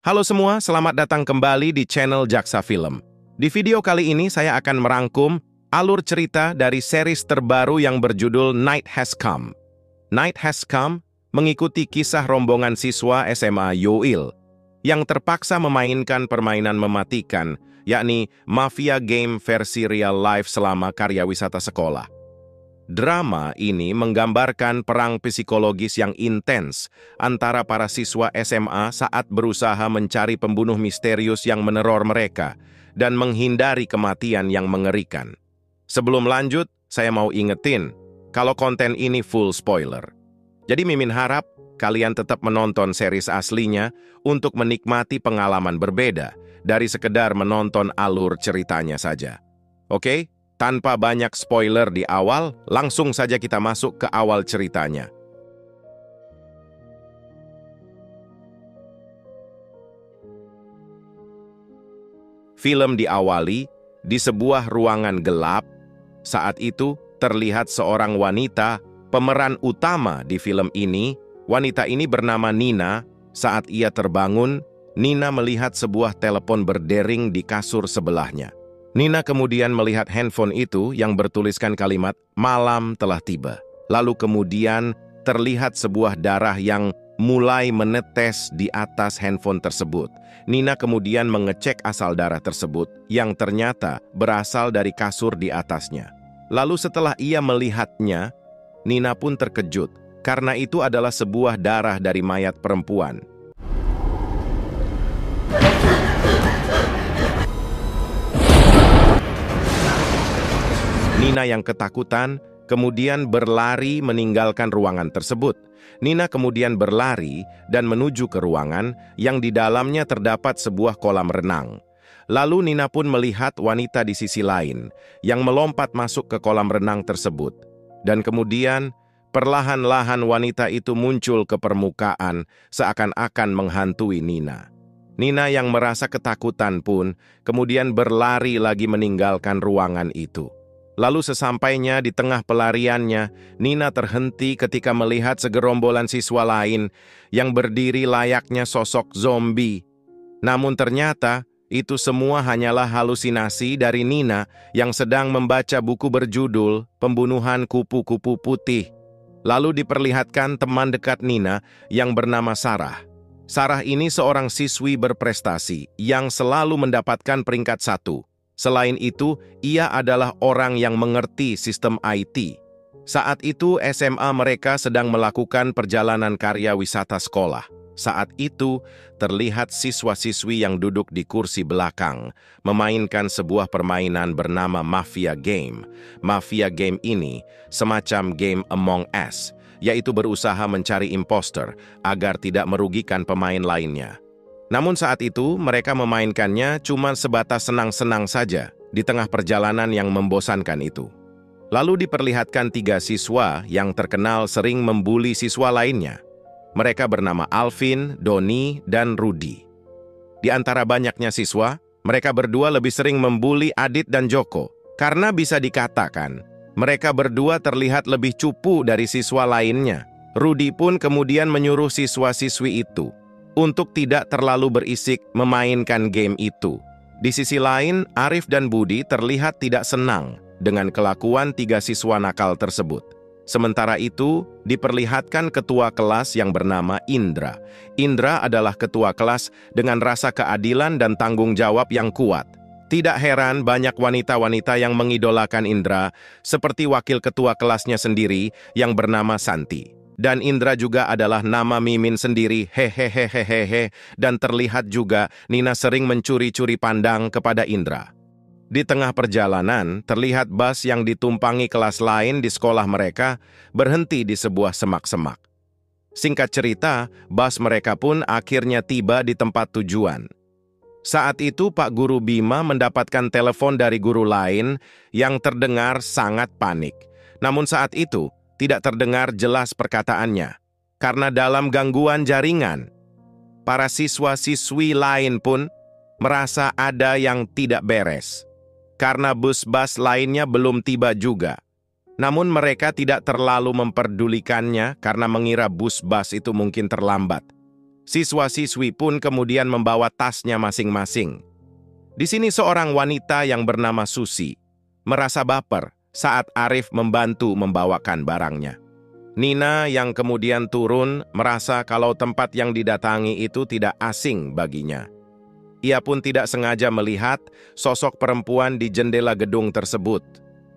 Halo semua, selamat datang kembali di channel Jaksa Film. Di video kali ini saya akan merangkum alur cerita dari series terbaru yang berjudul Night Has Come. Night Has Come mengikuti kisah rombongan siswa SMA Yoil yang terpaksa memainkan permainan mematikan, yakni Mafia Game versi real life selama karya wisata sekolah. Drama ini menggambarkan perang psikologis yang intens antara para siswa SMA saat berusaha mencari pembunuh misterius yang meneror mereka dan menghindari kematian yang mengerikan. Sebelum lanjut, saya mau ingetin kalau konten ini full spoiler. Jadi Mimin harap kalian tetap menonton series aslinya untuk menikmati pengalaman berbeda dari sekedar menonton alur ceritanya saja. Oke? Tanpa banyak spoiler di awal, langsung saja kita masuk ke awal ceritanya. Film diawali di sebuah ruangan gelap. Saat itu, terlihat seorang wanita, pemeran utama di film ini. Wanita ini bernama Nina. Saat ia terbangun, Nina melihat sebuah telepon berdering di kasur sebelahnya. Nina kemudian melihat handphone itu yang bertuliskan kalimat, "Malam telah tiba." Lalu kemudian terlihat sebuah darah yang mulai menetes di atas handphone tersebut. Nina kemudian mengecek asal darah tersebut yang ternyata berasal dari kasur di atasnya. Lalu setelah ia melihatnya, Nina pun terkejut karena itu adalah sebuah darah dari mayat perempuan. Nina yang ketakutan kemudian berlari meninggalkan ruangan tersebut. Nina kemudian berlari dan menuju ke ruangan yang di dalamnya terdapat sebuah kolam renang. Lalu Nina pun melihat wanita di sisi lain yang melompat masuk ke kolam renang tersebut. Dan kemudian perlahan-lahan wanita itu muncul ke permukaan seakan-akan menghantui Nina. Nina yang merasa ketakutan pun kemudian berlari lagi meninggalkan ruangan itu. Lalu sesampainya di tengah pelariannya, Nina terhenti ketika melihat segerombolan siswa lain yang berdiri layaknya sosok zombie. Namun ternyata itu semua hanyalah halusinasi dari Nina yang sedang membaca buku berjudul Pembunuhan Kupu-Kupu Putih. Lalu diperlihatkan teman dekat Nina yang bernama Sarah. Sarah ini seorang siswi berprestasi yang selalu mendapatkan peringkat 1. Selain itu, ia adalah orang yang mengerti sistem IT. Saat itu, SMA mereka sedang melakukan perjalanan karya wisata sekolah. Saat itu, terlihat siswa-siswi yang duduk di kursi belakang, memainkan sebuah permainan bernama Mafia Game. Mafia Game ini semacam game Among Us, yaitu berusaha mencari imposter agar tidak merugikan pemain lainnya. Namun saat itu, mereka memainkannya cuma sebatas senang-senang saja di tengah perjalanan yang membosankan itu. Lalu diperlihatkan 3 siswa yang terkenal sering membuli siswa lainnya. Mereka bernama Alvin, Doni, dan Rudy. Di antara banyaknya siswa, mereka berdua lebih sering membuli Adit dan Joko, karena bisa dikatakan mereka berdua terlihat lebih cupu dari siswa lainnya. Rudy pun kemudian menyuruh siswa-siswi itu untuk tidak terlalu berisik memainkan game itu. Di sisi lain, Arif dan Budi terlihat tidak senang dengan kelakuan 3 siswa nakal tersebut. Sementara itu, diperlihatkan ketua kelas yang bernama Indra. Indra adalah ketua kelas dengan rasa keadilan dan tanggung jawab yang kuat. Tidak heran banyak wanita-wanita yang mengidolakan Indra, seperti wakil ketua kelasnya sendiri yang bernama Santi. Dan Indra juga adalah nama Mimin sendiri, hehehehehehe, dan terlihat juga Nina sering mencuri-curi pandang kepada Indra. Di tengah perjalanan, terlihat bus yang ditumpangi kelas lain di sekolah mereka berhenti di sebuah semak-semak. Singkat cerita, bus mereka pun akhirnya tiba di tempat tujuan. Saat itu Pak Guru Bima mendapatkan telepon dari guru lain yang terdengar sangat panik. Namun saat itu, tidak terdengar jelas perkataannya, karena dalam gangguan jaringan. Para siswa-siswi lain pun merasa ada yang tidak beres, karena bus-bus lainnya belum tiba juga. Namun mereka tidak terlalu memperdulikannya karena mengira bus-bus itu mungkin terlambat. Siswa-siswi pun kemudian membawa tasnya masing-masing. Di sini seorang wanita yang bernama Susi merasa baper saat Arif membantu membawakan barangnya. Nina yang kemudian turun merasa kalau tempat yang didatangi itu tidak asing baginya. Ia pun tidak sengaja melihat sosok perempuan di jendela gedung tersebut.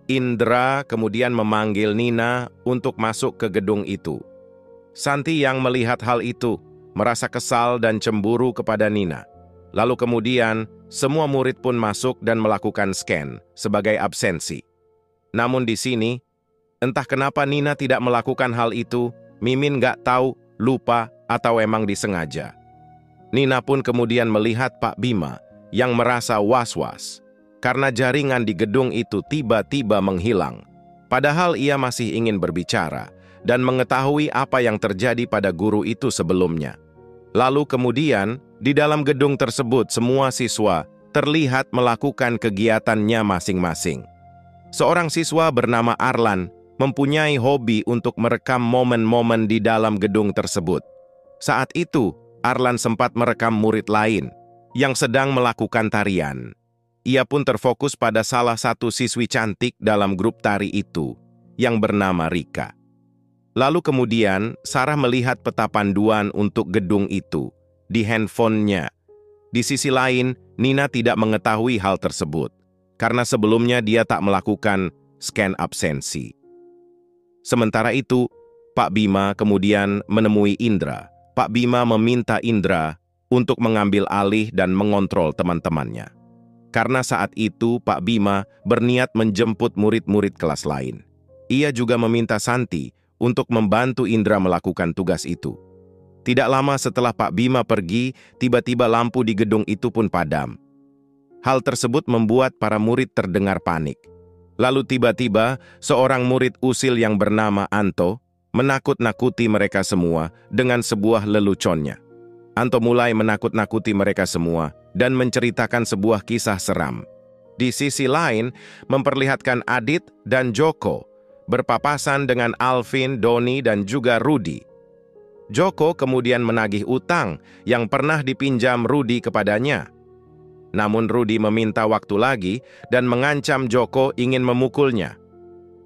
Indra kemudian memanggil Nina untuk masuk ke gedung itu. Santi yang melihat hal itu merasa kesal dan cemburu kepada Nina. Lalu kemudian semua murid pun masuk dan melakukan scan sebagai absensi. Namun di sini, entah kenapa Nina tidak melakukan hal itu, Mimin nggak tahu, lupa, atau emang disengaja. Nina pun kemudian melihat Pak Bima yang merasa was-was karena jaringan di gedung itu tiba-tiba menghilang. Padahal ia masih ingin berbicara dan mengetahui apa yang terjadi pada guru itu sebelumnya. Lalu kemudian, di dalam gedung tersebut semua siswa terlihat melakukan kegiatannya masing-masing. Seorang siswa bernama Arlan mempunyai hobi untuk merekam momen-momen di dalam gedung tersebut. Saat itu, Arlan sempat merekam murid lain yang sedang melakukan tarian. Ia pun terfokus pada salah satu siswi cantik dalam grup tari itu, yang bernama Rika. Lalu kemudian, Sarah melihat peta panduan untuk gedung itu di handphonenya. Di sisi lain, Nina tidak mengetahui hal tersebut, karena sebelumnya dia tak melakukan scan absensi. Sementara itu, Pak Bima kemudian menemui Indra. Pak Bima meminta Indra untuk mengambil alih dan mengontrol teman-temannya. Karena saat itu Pak Bima berniat menjemput murid-murid kelas lain. Ia juga meminta Santi untuk membantu Indra melakukan tugas itu. Tidak lama setelah Pak Bima pergi, tiba-tiba lampu di gedung itu pun padam. Hal tersebut membuat para murid terdengar panik. Lalu tiba-tiba, seorang murid usil yang bernama Anto menakut-nakuti mereka semua dengan sebuah leluconnya. Anto mulai menakut-nakuti mereka semua dan menceritakan sebuah kisah seram. Di sisi lain, memperlihatkan Adit dan Joko berpapasan dengan Alvin, Doni, dan juga Rudi. Joko kemudian menagih utang yang pernah dipinjam Rudi kepadanya. Namun Rudi meminta waktu lagi dan mengancam Joko ingin memukulnya.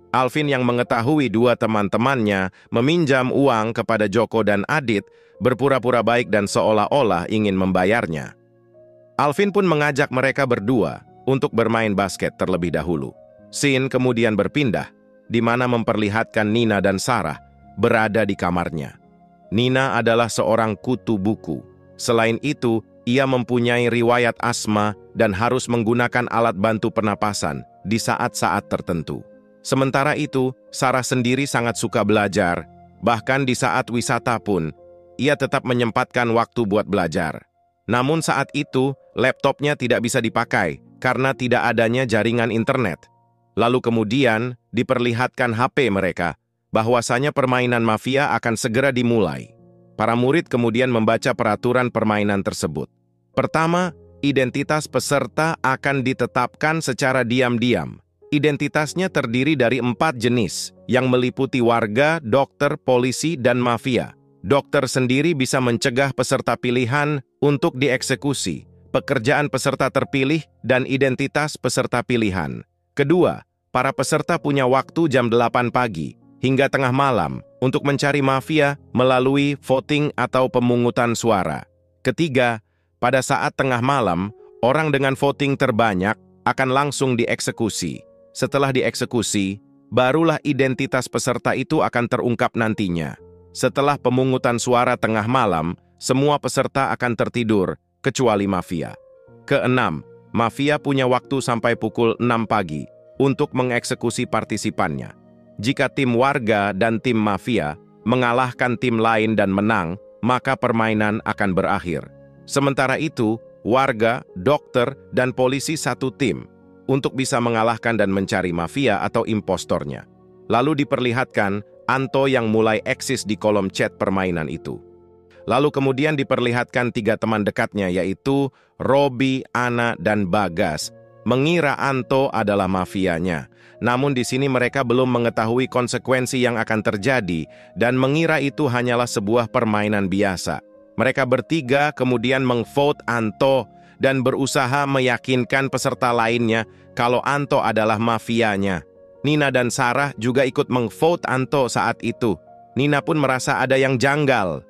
Alvin yang mengetahui dua teman-temannya meminjam uang kepada Joko dan Adit berpura-pura baik dan seolah-olah ingin membayarnya. Alvin pun mengajak mereka berdua untuk bermain basket terlebih dahulu. Scene kemudian berpindah, di mana memperlihatkan Nina dan Sarah berada di kamarnya. Nina adalah seorang kutu buku. Selain itu, ia mempunyai riwayat asma dan harus menggunakan alat bantu pernapasan di saat-saat tertentu. Sementara itu, Sarah sendiri sangat suka belajar. Bahkan di saat wisata pun, ia tetap menyempatkan waktu buat belajar. Namun saat itu, laptopnya tidak bisa dipakai karena tidak adanya jaringan internet. Lalu kemudian diperlihatkan HP mereka, bahwasanya permainan mafia akan segera dimulai. Para murid kemudian membaca peraturan permainan tersebut. Pertama, identitas peserta akan ditetapkan secara diam-diam. Identitasnya terdiri dari 4 jenis, yang meliputi warga, dokter, polisi, dan mafia. Dokter sendiri bisa mencegah peserta pilihan untuk dieksekusi, pekerjaan peserta terpilih, dan identitas peserta pilihan. Kedua, para peserta punya waktu jam 8 pagi hingga tengah malam untuk mencari mafia melalui voting atau pemungutan suara. Ketiga, pada saat tengah malam, orang dengan voting terbanyak akan langsung dieksekusi. Setelah dieksekusi, barulah identitas peserta itu akan terungkap nantinya. Setelah pemungutan suara tengah malam, semua peserta akan tertidur, kecuali mafia. Keenam, mafia punya waktu sampai pukul 6 pagi untuk mengeksekusi partisipannya. Jika tim warga dan tim mafia mengalahkan tim lain dan menang, maka permainan akan berakhir. Sementara itu, warga, dokter, dan polisi satu tim untuk bisa mengalahkan dan mencari mafia atau impostornya. Lalu diperlihatkan Anto yang mulai eksis di kolom chat permainan itu. Lalu kemudian diperlihatkan 3 teman dekatnya yaitu Robi, Ana, dan Bagas mengira Anto adalah mafianya. Namun di sini mereka belum mengetahui konsekuensi yang akan terjadi dan mengira itu hanyalah sebuah permainan biasa. Mereka bertiga kemudian mengvote Anto dan berusaha meyakinkan peserta lainnya kalau Anto adalah mafianya. Nina dan Sarah juga ikut mengvote Anto saat itu. Nina pun merasa ada yang janggal.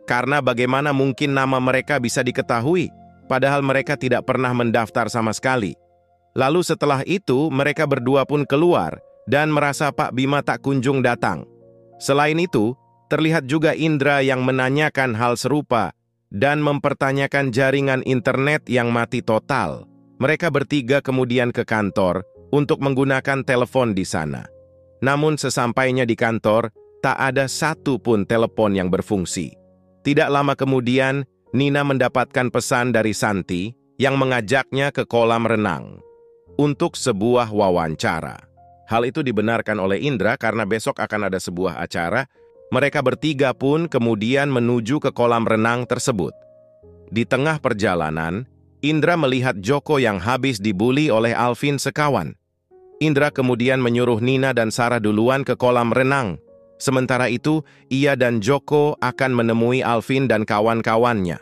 Karena bagaimana mungkin nama mereka bisa diketahui, padahal mereka tidak pernah mendaftar sama sekali. Lalu setelah itu, mereka berdua pun keluar dan merasa Pak Bima tak kunjung datang. Selain itu, terlihat juga Indra yang menanyakan hal serupa dan mempertanyakan jaringan internet yang mati total. Mereka bertiga kemudian ke kantor untuk menggunakan telepon di sana. Namun sesampainya di kantor, tak ada satu pun telepon yang berfungsi. Tidak lama kemudian, Nina mendapatkan pesan dari Santi yang mengajaknya ke kolam renang untuk sebuah wawancara. Hal itu dibenarkan oleh Indra karena besok akan ada sebuah acara. Mereka bertiga pun kemudian menuju ke kolam renang tersebut. Di tengah perjalanan, Indra melihat Joko yang habis dibuli oleh Alvin sekawan. Indra kemudian menyuruh Nina dan Sarah duluan ke kolam renang. Sementara itu, ia dan Joko akan menemui Alvin dan kawan-kawannya.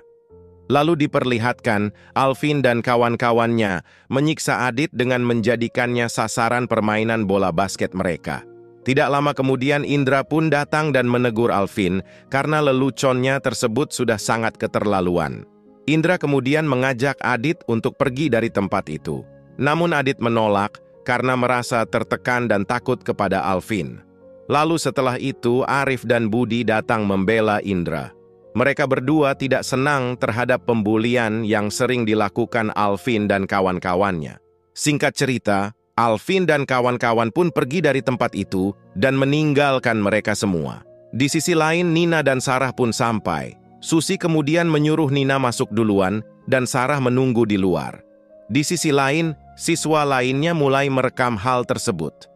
Lalu diperlihatkan Alvin dan kawan-kawannya menyiksa Adit dengan menjadikannya sasaran permainan bola basket mereka. Tidak lama kemudian Indra pun datang dan menegur Alvin karena leluconnya tersebut sudah sangat keterlaluan. Indra kemudian mengajak Adit untuk pergi dari tempat itu. Namun Adit menolak karena merasa tertekan dan takut kepada Alvin. Lalu setelah itu Arif dan Budi datang membela Indra. Mereka berdua tidak senang terhadap pembulian yang sering dilakukan Alvin dan kawan-kawannya. Singkat cerita, Alvin dan kawan-kawan pun pergi dari tempat itu dan meninggalkan mereka semua. Di sisi lain, Nina dan Sarah pun sampai. Susi kemudian menyuruh Nina masuk duluan dan Sarah menunggu di luar. Di sisi lain, siswa lainnya mulai merekam hal tersebut.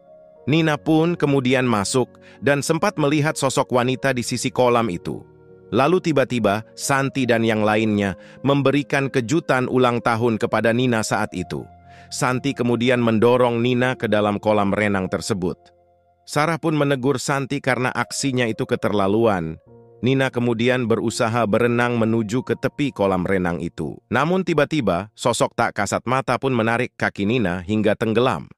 Nina pun kemudian masuk dan sempat melihat sosok wanita di sisi kolam itu. Lalu tiba-tiba, Santi dan yang lainnya memberikan kejutan ulang tahun kepada Nina saat itu. Santi kemudian mendorong Nina ke dalam kolam renang tersebut. Sarah pun menegur Santi karena aksinya itu keterlaluan. Nina kemudian berusaha berenang menuju ke tepi kolam renang itu. Namun tiba-tiba, sosok tak kasat mata pun menarik kaki Nina hingga tenggelam.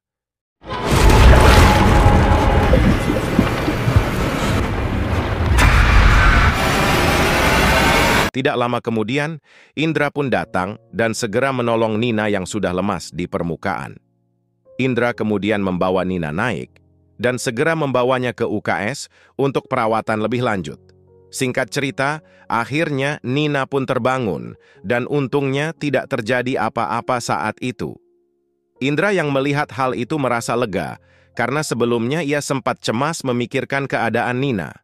Tidak lama kemudian, Indra pun datang dan segera menolong Nina yang sudah lemas di permukaan. Indra kemudian membawa Nina naik dan segera membawanya ke UKS untuk perawatan lebih lanjut. Singkat cerita, akhirnya Nina pun terbangun dan untungnya tidak terjadi apa-apa saat itu. Indra yang melihat hal itu merasa lega karena sebelumnya ia sempat cemas memikirkan keadaan Nina.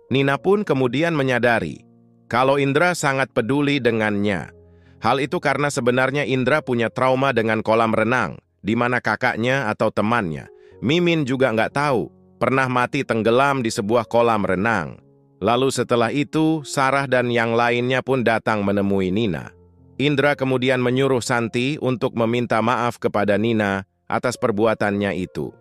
Nina pun kemudian menyadari kalau Indra sangat peduli dengannya. Hal itu karena sebenarnya Indra punya trauma dengan kolam renang, di mana kakaknya atau temannya, Mimin juga nggak tahu, pernah mati tenggelam di sebuah kolam renang. Lalu setelah itu, Sarah dan yang lainnya pun datang menemui Nina. Indra kemudian menyuruh Santi untuk meminta maaf kepada Nina atas perbuatannya itu.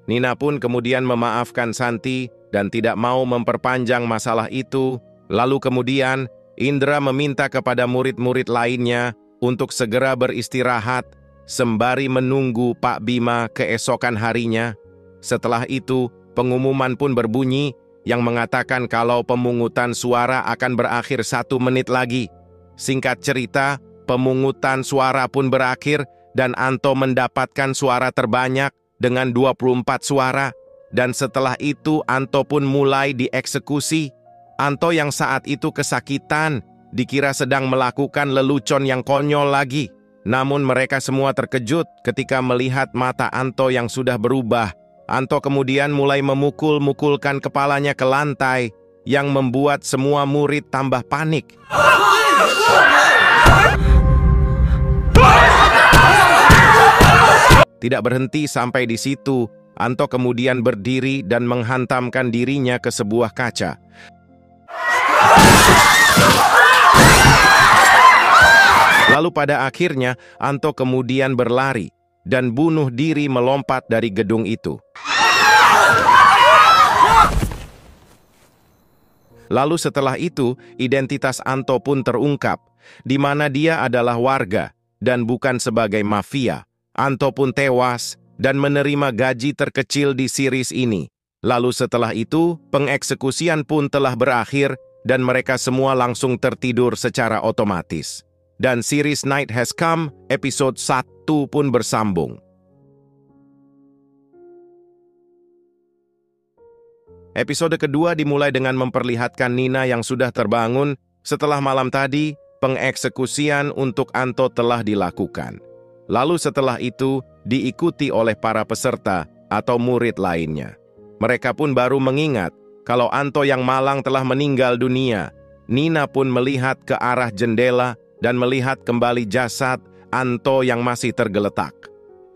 Nina pun kemudian memaafkan Santi dan tidak mau memperpanjang masalah itu. Lalu kemudian, Indra meminta kepada murid-murid lainnya untuk segera beristirahat, sembari menunggu Pak Bima keesokan harinya. Setelah itu, pengumuman pun berbunyi yang mengatakan kalau pemungutan suara akan berakhir 1 menit lagi. Singkat cerita, pemungutan suara pun berakhir dan Anto mendapatkan suara terbanyak dengan 24 suara. Dan setelah itu, Anto pun mulai dieksekusi. Anto yang saat itu kesakitan, dikira sedang melakukan lelucon yang konyol lagi. Namun mereka semua terkejut ketika melihat mata Anto yang sudah berubah. Anto kemudian mulai memukul-mukulkan kepalanya ke lantai, yang membuat semua murid tambah panik. Tidak berhenti sampai di situ, Anto kemudian berdiri dan menghantamkan dirinya ke sebuah kaca. Lalu pada akhirnya, Anto kemudian berlari dan bunuh diri melompat dari gedung itu. Lalu setelah itu, identitas Anto pun terungkap, di mana dia adalah warga dan bukan sebagai mafia. Anto pun tewas dan menerima gaji terkecil di series ini. Lalu setelah itu, pengeksekusian pun telah berakhir dan mereka semua langsung tertidur secara otomatis. Dan series Night Has Come, episode 1 pun bersambung. Episode kedua dimulai dengan memperlihatkan Nina yang sudah terbangun setelah malam tadi, pengeksekusian untuk Anto telah dilakukan. Lalu setelah itu, diikuti oleh para peserta atau murid lainnya. Mereka pun baru mengingat kalau Anto yang malang telah meninggal dunia. Nina pun melihat ke arah jendela dan melihat kembali jasad Anto yang masih tergeletak.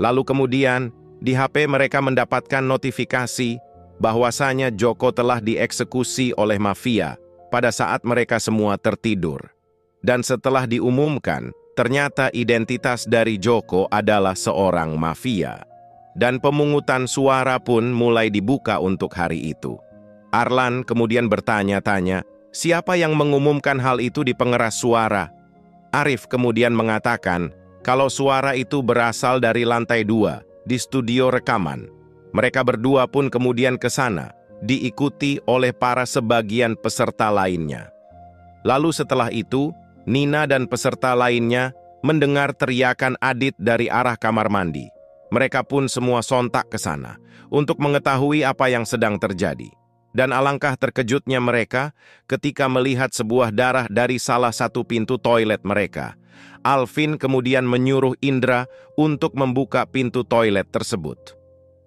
Lalu kemudian, di HP mereka mendapatkan notifikasi bahwasanya Joko telah dieksekusi oleh mafia pada saat mereka semua tertidur. Dan setelah diumumkan, ternyata identitas dari Joko adalah seorang mafia. Dan pemungutan suara pun mulai dibuka untuk hari itu. Arlan kemudian bertanya-tanya, siapa yang mengumumkan hal itu di pengeras suara? Arif kemudian mengatakan, kalau suara itu berasal dari lantai 2, di studio rekaman. Mereka berdua pun kemudian ke sana, diikuti oleh para sebagian peserta lainnya. Lalu setelah itu, Nina dan peserta lainnya mendengar teriakan Adit dari arah kamar mandi. Mereka pun semua sontak ke sana untuk mengetahui apa yang sedang terjadi. Dan alangkah terkejutnya mereka ketika melihat sebuah darah dari salah satu pintu toilet mereka. Alvin kemudian menyuruh Indra untuk membuka pintu toilet tersebut.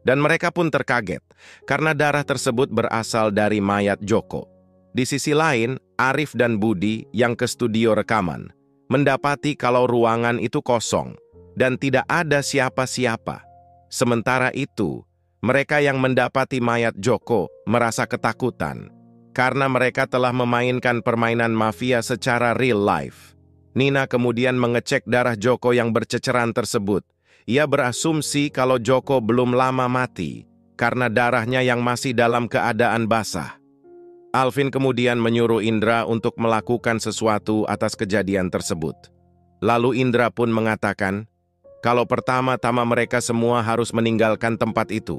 Dan mereka pun terkaget karena darah tersebut berasal dari mayat Joko. Di sisi lain, Arif dan Budi yang ke studio rekaman mendapati kalau ruangan itu kosong dan tidak ada siapa-siapa. Sementara itu, mereka yang mendapati mayat Joko merasa ketakutan karena mereka telah memainkan permainan mafia secara real life. Nina kemudian mengecek darah Joko yang berceceran tersebut. Ia berasumsi kalau Joko belum lama mati karena darahnya yang masih dalam keadaan basah. Alvin kemudian menyuruh Indra untuk melakukan sesuatu atas kejadian tersebut. Lalu Indra pun mengatakan, kalau pertama-tama mereka semua harus meninggalkan tempat itu.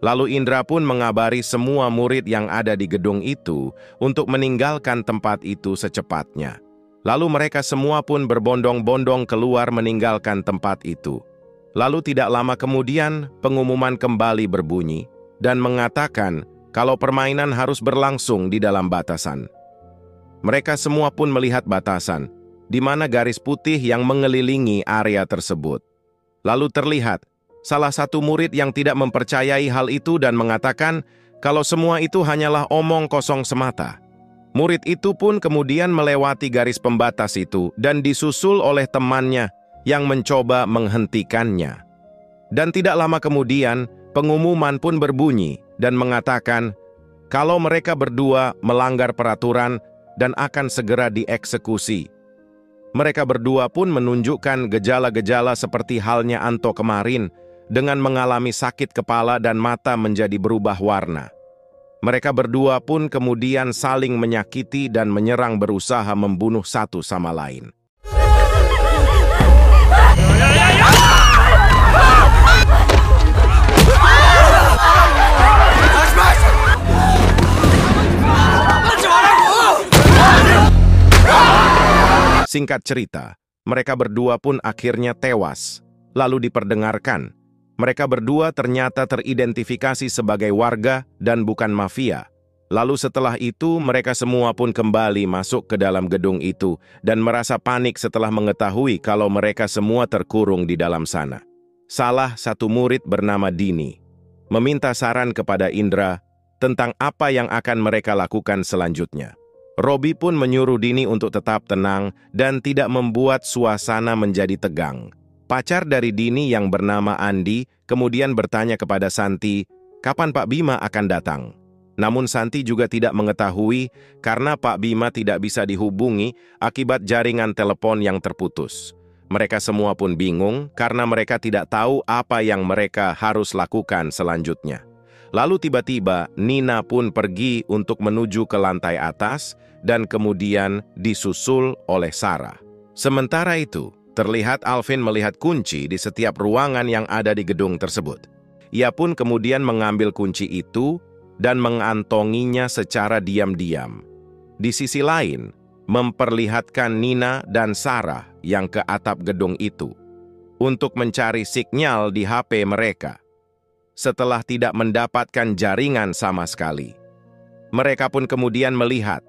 Lalu Indra pun mengabari semua murid yang ada di gedung itu untuk meninggalkan tempat itu secepatnya. Lalu mereka semua pun berbondong-bondong keluar meninggalkan tempat itu. Lalu tidak lama kemudian, pengumuman kembali berbunyi dan mengatakan kalau permainan harus berlangsung di dalam batasan. Mereka semua pun melihat batasan, di mana garis putih yang mengelilingi area tersebut. Lalu terlihat, salah satu murid yang tidak mempercayai hal itu dan mengatakan kalau semua itu hanyalah omong kosong semata. Murid itu pun kemudian melewati garis pembatas itu dan disusul oleh temannya yang mencoba menghentikannya. Dan tidak lama kemudian, pengumuman pun berbunyi dan mengatakan kalau mereka berdua melanggar peraturan dan akan segera dieksekusi. Mereka berdua pun menunjukkan gejala-gejala seperti halnya Anto kemarin dengan mengalami sakit kepala dan mata menjadi berubah warna. Mereka berdua pun kemudian saling menyakiti dan menyerang berusaha membunuh satu sama lain. Singkat cerita, mereka berdua pun akhirnya tewas, lalu diperdengarkan. Mereka berdua ternyata teridentifikasi sebagai warga dan bukan mafia. Lalu setelah itu, mereka semua pun kembali masuk ke dalam gedung itu dan merasa panik setelah mengetahui kalau mereka semua terkurung di dalam sana. Salah satu murid bernama Dini meminta saran kepada Indra tentang apa yang akan mereka lakukan selanjutnya. Robi pun menyuruh Dini untuk tetap tenang dan tidak membuat suasana menjadi tegang. Pacar dari Dini yang bernama Andi kemudian bertanya kepada Santi, kapan Pak Bima akan datang? Namun Santi juga tidak mengetahui karena Pak Bima tidak bisa dihubungi akibat jaringan telepon yang terputus. Mereka semua pun bingung karena mereka tidak tahu apa yang mereka harus lakukan selanjutnya. Lalu tiba-tiba Nina pun pergi untuk menuju ke lantai atas dan kemudian disusul oleh Sarah. Sementara itu, terlihat Alvin melihat kunci di setiap ruangan yang ada di gedung tersebut. Ia pun kemudian mengambil kunci itu dan mengantonginya secara diam-diam. Di sisi lain, memperlihatkan Nina dan Sarah yang ke atap gedung itu untuk mencari sinyal di HP mereka. Setelah tidak mendapatkan jaringan sama sekali, mereka pun kemudian melihat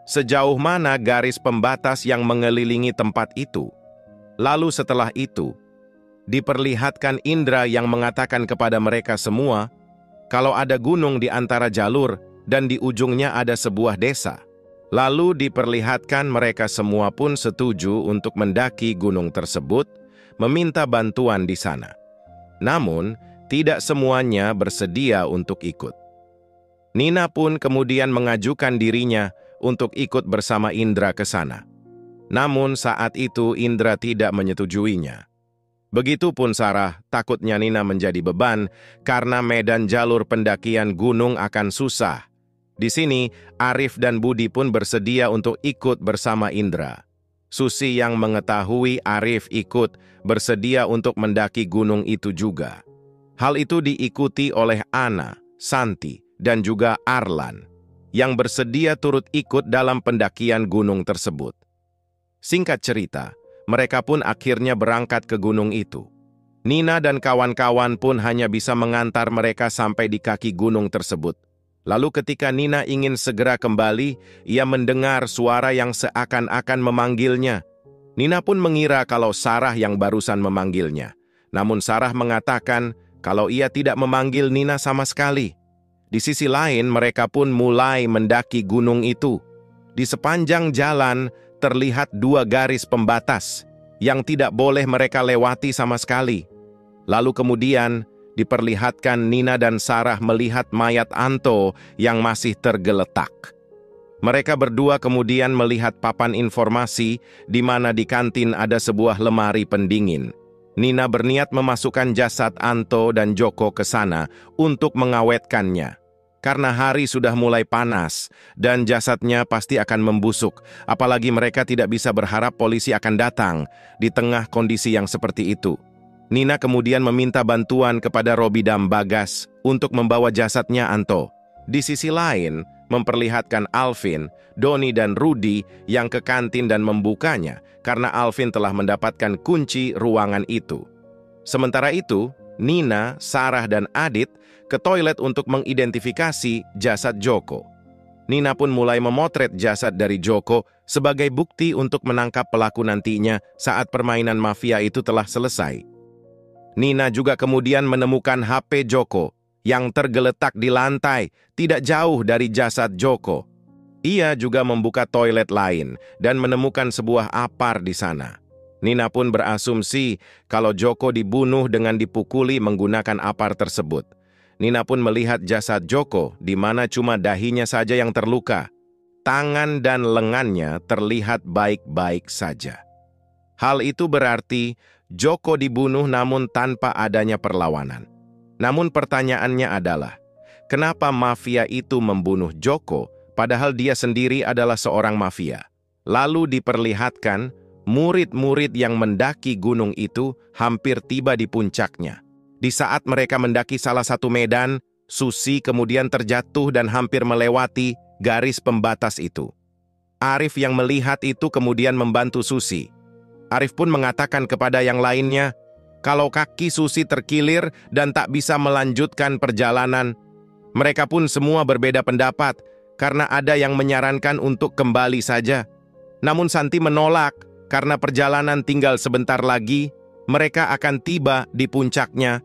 sejauh mana garis pembatas yang mengelilingi tempat itu. Lalu setelah itu, diperlihatkan indera yang mengatakan kepada mereka semua kalau ada gunung di antara jalur dan di ujungnya ada sebuah desa. Lalu diperlihatkan mereka semua pun setuju untuk mendaki gunung tersebut, meminta bantuan di sana. Namun, tidak semuanya bersedia untuk ikut. Nina pun kemudian mengajukan dirinya untuk ikut bersama Indra ke sana. Namun saat itu Indra tidak menyetujuinya. Begitupun Sarah, takutnya Nina menjadi beban karena medan jalur pendakian gunung akan susah. Di sini, Arif dan Budi pun bersedia untuk ikut bersama Indra. Susi yang mengetahui Arif ikut bersedia untuk mendaki gunung itu juga. Hal itu diikuti oleh Ana, Santi, dan juga Arlan, yang bersedia turut ikut dalam pendakian gunung tersebut. Singkat cerita, mereka pun akhirnya berangkat ke gunung itu. Nina dan kawan-kawan pun hanya bisa mengantar mereka sampai di kaki gunung tersebut. Lalu ketika Nina ingin segera kembali, ia mendengar suara yang seakan-akan memanggilnya. Nina pun mengira kalau Sarah yang barusan memanggilnya. Namun Sarah mengatakan kalau ia tidak memanggil Nina sama sekali. Di sisi lain, mereka pun mulai mendaki gunung itu. Di sepanjang jalan, terlihat 2 garis pembatas yang tidak boleh mereka lewati sama sekali. Lalu kemudian, diperlihatkan Nina dan Sarah melihat mayat Anto yang masih tergeletak. Mereka berdua kemudian melihat papan informasi di mana di kantin ada sebuah lemari pendingin. Nina berniat memasukkan jasad Anto dan Joko ke sana untuk mengawetkannya. Karena hari sudah mulai panas dan jasadnya pasti akan membusuk, apalagi mereka tidak bisa berharap polisi akan datang di tengah kondisi yang seperti itu. Nina kemudian meminta bantuan kepada Robi dan Bagas untuk membawa jasadnya Anto. Di sisi lain, memperlihatkan Alvin, Doni dan Rudi yang ke kantin dan membukanya karena Alvin telah mendapatkan kunci ruangan itu. Sementara itu, Nina, Sarah dan Adit ke toilet untuk mengidentifikasi jasad Joko. Nina pun mulai memotret jasad dari Joko sebagai bukti untuk menangkap pelaku nantinya saat permainan mafia itu telah selesai. Nina juga kemudian menemukan HP Joko yang tergeletak di lantai tidak jauh dari jasad Joko. Ia juga membuka toilet lain dan menemukan sebuah apar di sana. Nina pun berasumsi kalau Joko dibunuh dengan dipukuli menggunakan apar tersebut. Nina pun melihat jasad Joko di mana cuma dahinya saja yang terluka. Tangan dan lengannya terlihat baik-baik saja. Hal itu berarti Joko dibunuh namun tanpa adanya perlawanan. Namun pertanyaannya adalah, kenapa mafia itu membunuh Joko padahal dia sendiri adalah seorang mafia? Lalu diperlihatkan murid-murid yang mendaki gunung itu hampir tiba di puncaknya. Di saat mereka mendaki salah satu medan, Susi kemudian terjatuh dan hampir melewati garis pembatas itu. Arif yang melihat itu kemudian membantu Susi. Arif pun mengatakan kepada yang lainnya, kalau kaki Susi terkilir dan tak bisa melanjutkan perjalanan. Mereka pun semua berbeda pendapat, karena ada yang menyarankan untuk kembali saja. Namun Santi menolak, karena perjalanan tinggal sebentar lagi, mereka akan tiba di puncaknya.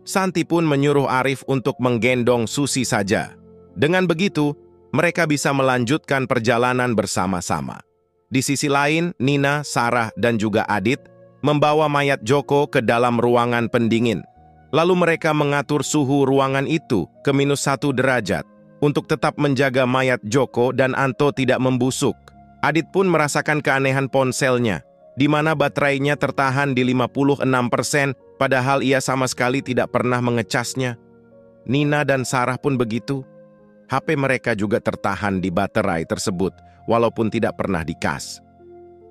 Santi pun menyuruh Arif untuk menggendong Susi saja. Dengan begitu, mereka bisa melanjutkan perjalanan bersama-sama. Di sisi lain, Nina, Sarah, dan juga Adit membawa mayat Joko ke dalam ruangan pendingin. Lalu mereka mengatur suhu ruangan itu ke -1 derajat untuk tetap menjaga mayat Joko dan Anto tidak membusuk. Adit pun merasakan keanehan ponselnya, di mana baterainya tertahan di 56%, padahal ia sama sekali tidak pernah mengecasnya. Nina dan Sarah pun begitu. HP mereka juga tertahan di baterai tersebut, walaupun tidak pernah dicas.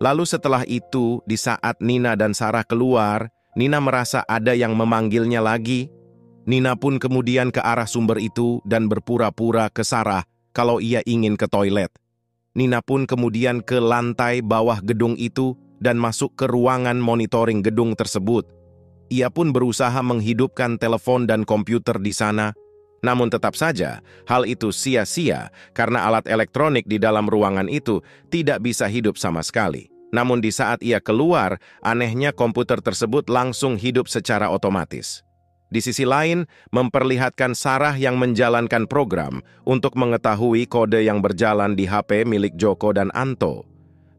Lalu setelah itu, di saat Nina dan Sarah keluar, Nina merasa ada yang memanggilnya lagi. Nina pun kemudian ke arah sumber itu dan berpura-pura ke Sarah kalau ia ingin ke toilet. Nina pun kemudian ke lantai bawah gedung itu dan masuk ke ruangan monitoring gedung tersebut. Ia pun berusaha menghidupkan telepon dan komputer di sana. Namun tetap saja, hal itu sia-sia karena alat elektronik di dalam ruangan itu tidak bisa hidup sama sekali. Namun di saat ia keluar, anehnya komputer tersebut langsung hidup secara otomatis. Di sisi lain, memperlihatkan Sarah yang menjalankan program untuk mengetahui kode yang berjalan di HP milik Joko dan Anto.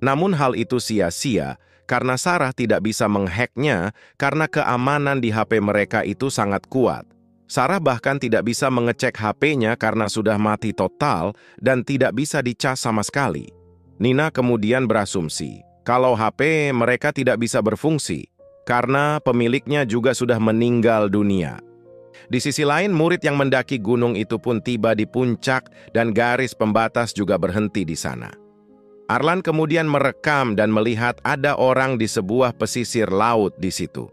Namun hal itu sia-sia karena Sarah tidak bisa menghacknya karena keamanan di HP mereka itu sangat kuat. Sarah bahkan tidak bisa mengecek HP-nya karena sudah mati total dan tidak bisa dicas sama sekali. Nina kemudian berasumsi kalau HP mereka tidak bisa berfungsi karena pemiliknya juga sudah meninggal dunia. Di sisi lain, murid yang mendaki gunung itu pun tiba di puncak dan garis pembatas juga berhenti di sana. Arlan kemudian merekam dan melihat ada orang di sebuah pesisir laut di situ.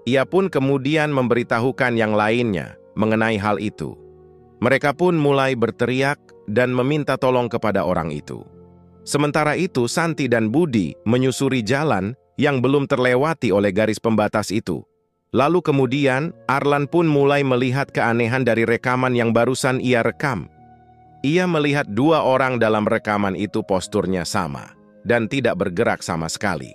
Ia pun kemudian memberitahukan yang lainnya mengenai hal itu. Mereka pun mulai berteriak dan meminta tolong kepada orang itu. Sementara itu, Santi dan Budi menyusuri jalan yang belum terlewati oleh garis pembatas itu. Lalu kemudian, Arlan pun mulai melihat keanehan dari rekaman yang barusan ia rekam. Ia melihat dua orang dalam rekaman itu posturnya sama dan tidak bergerak sama sekali.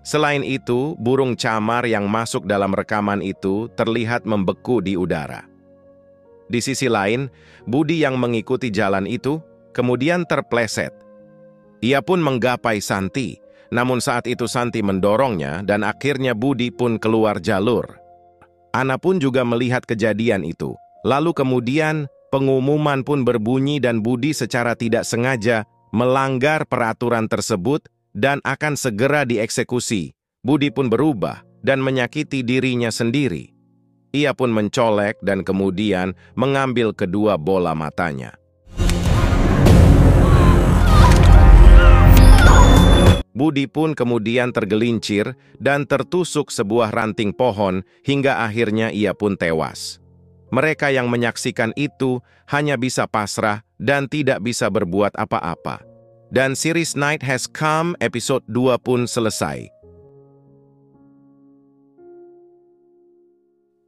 Selain itu, burung camar yang masuk dalam rekaman itu terlihat membeku di udara. Di sisi lain, Budi yang mengikuti jalan itu kemudian terpleset. Ia pun menggapai Santi, namun saat itu Santi mendorongnya dan akhirnya Budi pun keluar jalur. Ana pun juga melihat kejadian itu. Lalu kemudian pengumuman pun berbunyi dan Budi secara tidak sengaja melanggar peraturan tersebut dan akan segera dieksekusi. Budi pun berubah dan menyakiti dirinya sendiri. Ia pun mencolek dan kemudian mengambil kedua bola matanya. Budi pun kemudian tergelincir dan tertusuk sebuah ranting pohon hingga akhirnya ia pun tewas. Mereka yang menyaksikan itu hanya bisa pasrah dan tidak bisa berbuat apa-apa. Dan series Night Has Come episode 2 pun selesai.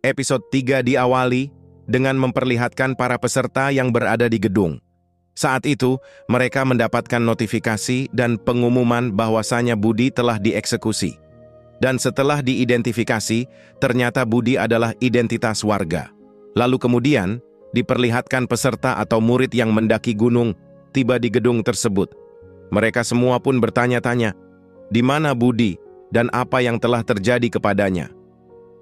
Episode 3 diawali dengan memperlihatkan para peserta yang berada di gedung. Saat itu, mereka mendapatkan notifikasi dan pengumuman bahwasanya Budi telah dieksekusi. Dan setelah diidentifikasi, ternyata Budi adalah identitas warga. Lalu kemudian, diperlihatkan peserta atau murid yang mendaki gunung tiba di gedung tersebut. Mereka semua pun bertanya-tanya, di mana Budi dan apa yang telah terjadi kepadanya.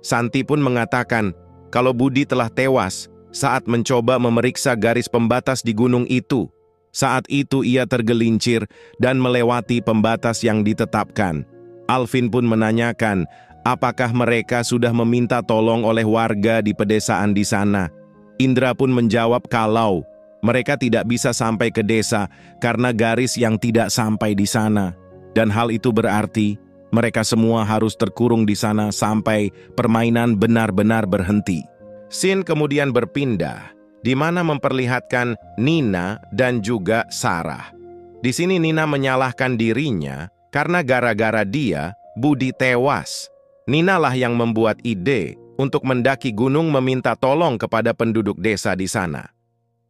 Santi pun mengatakan kalau Budi telah tewas saat mencoba memeriksa garis pembatas di gunung itu. Saat itu ia tergelincir dan melewati pembatas yang ditetapkan. Alvin pun menanyakan, apakah mereka sudah meminta tolong oleh warga di pedesaan di sana. Indra pun menjawab kalau mereka tidak bisa sampai ke desa karena garis yang tidak sampai di sana. Dan hal itu berarti mereka semua harus terkurung di sana sampai permainan benar-benar berhenti. Scene kemudian berpindah, di mana memperlihatkan Nina dan juga Sarah. Di sini Nina menyalahkan dirinya karena gara-gara dia, Budi tewas. Nina lah yang membuat ide untuk mendaki gunung meminta tolong kepada penduduk desa di sana.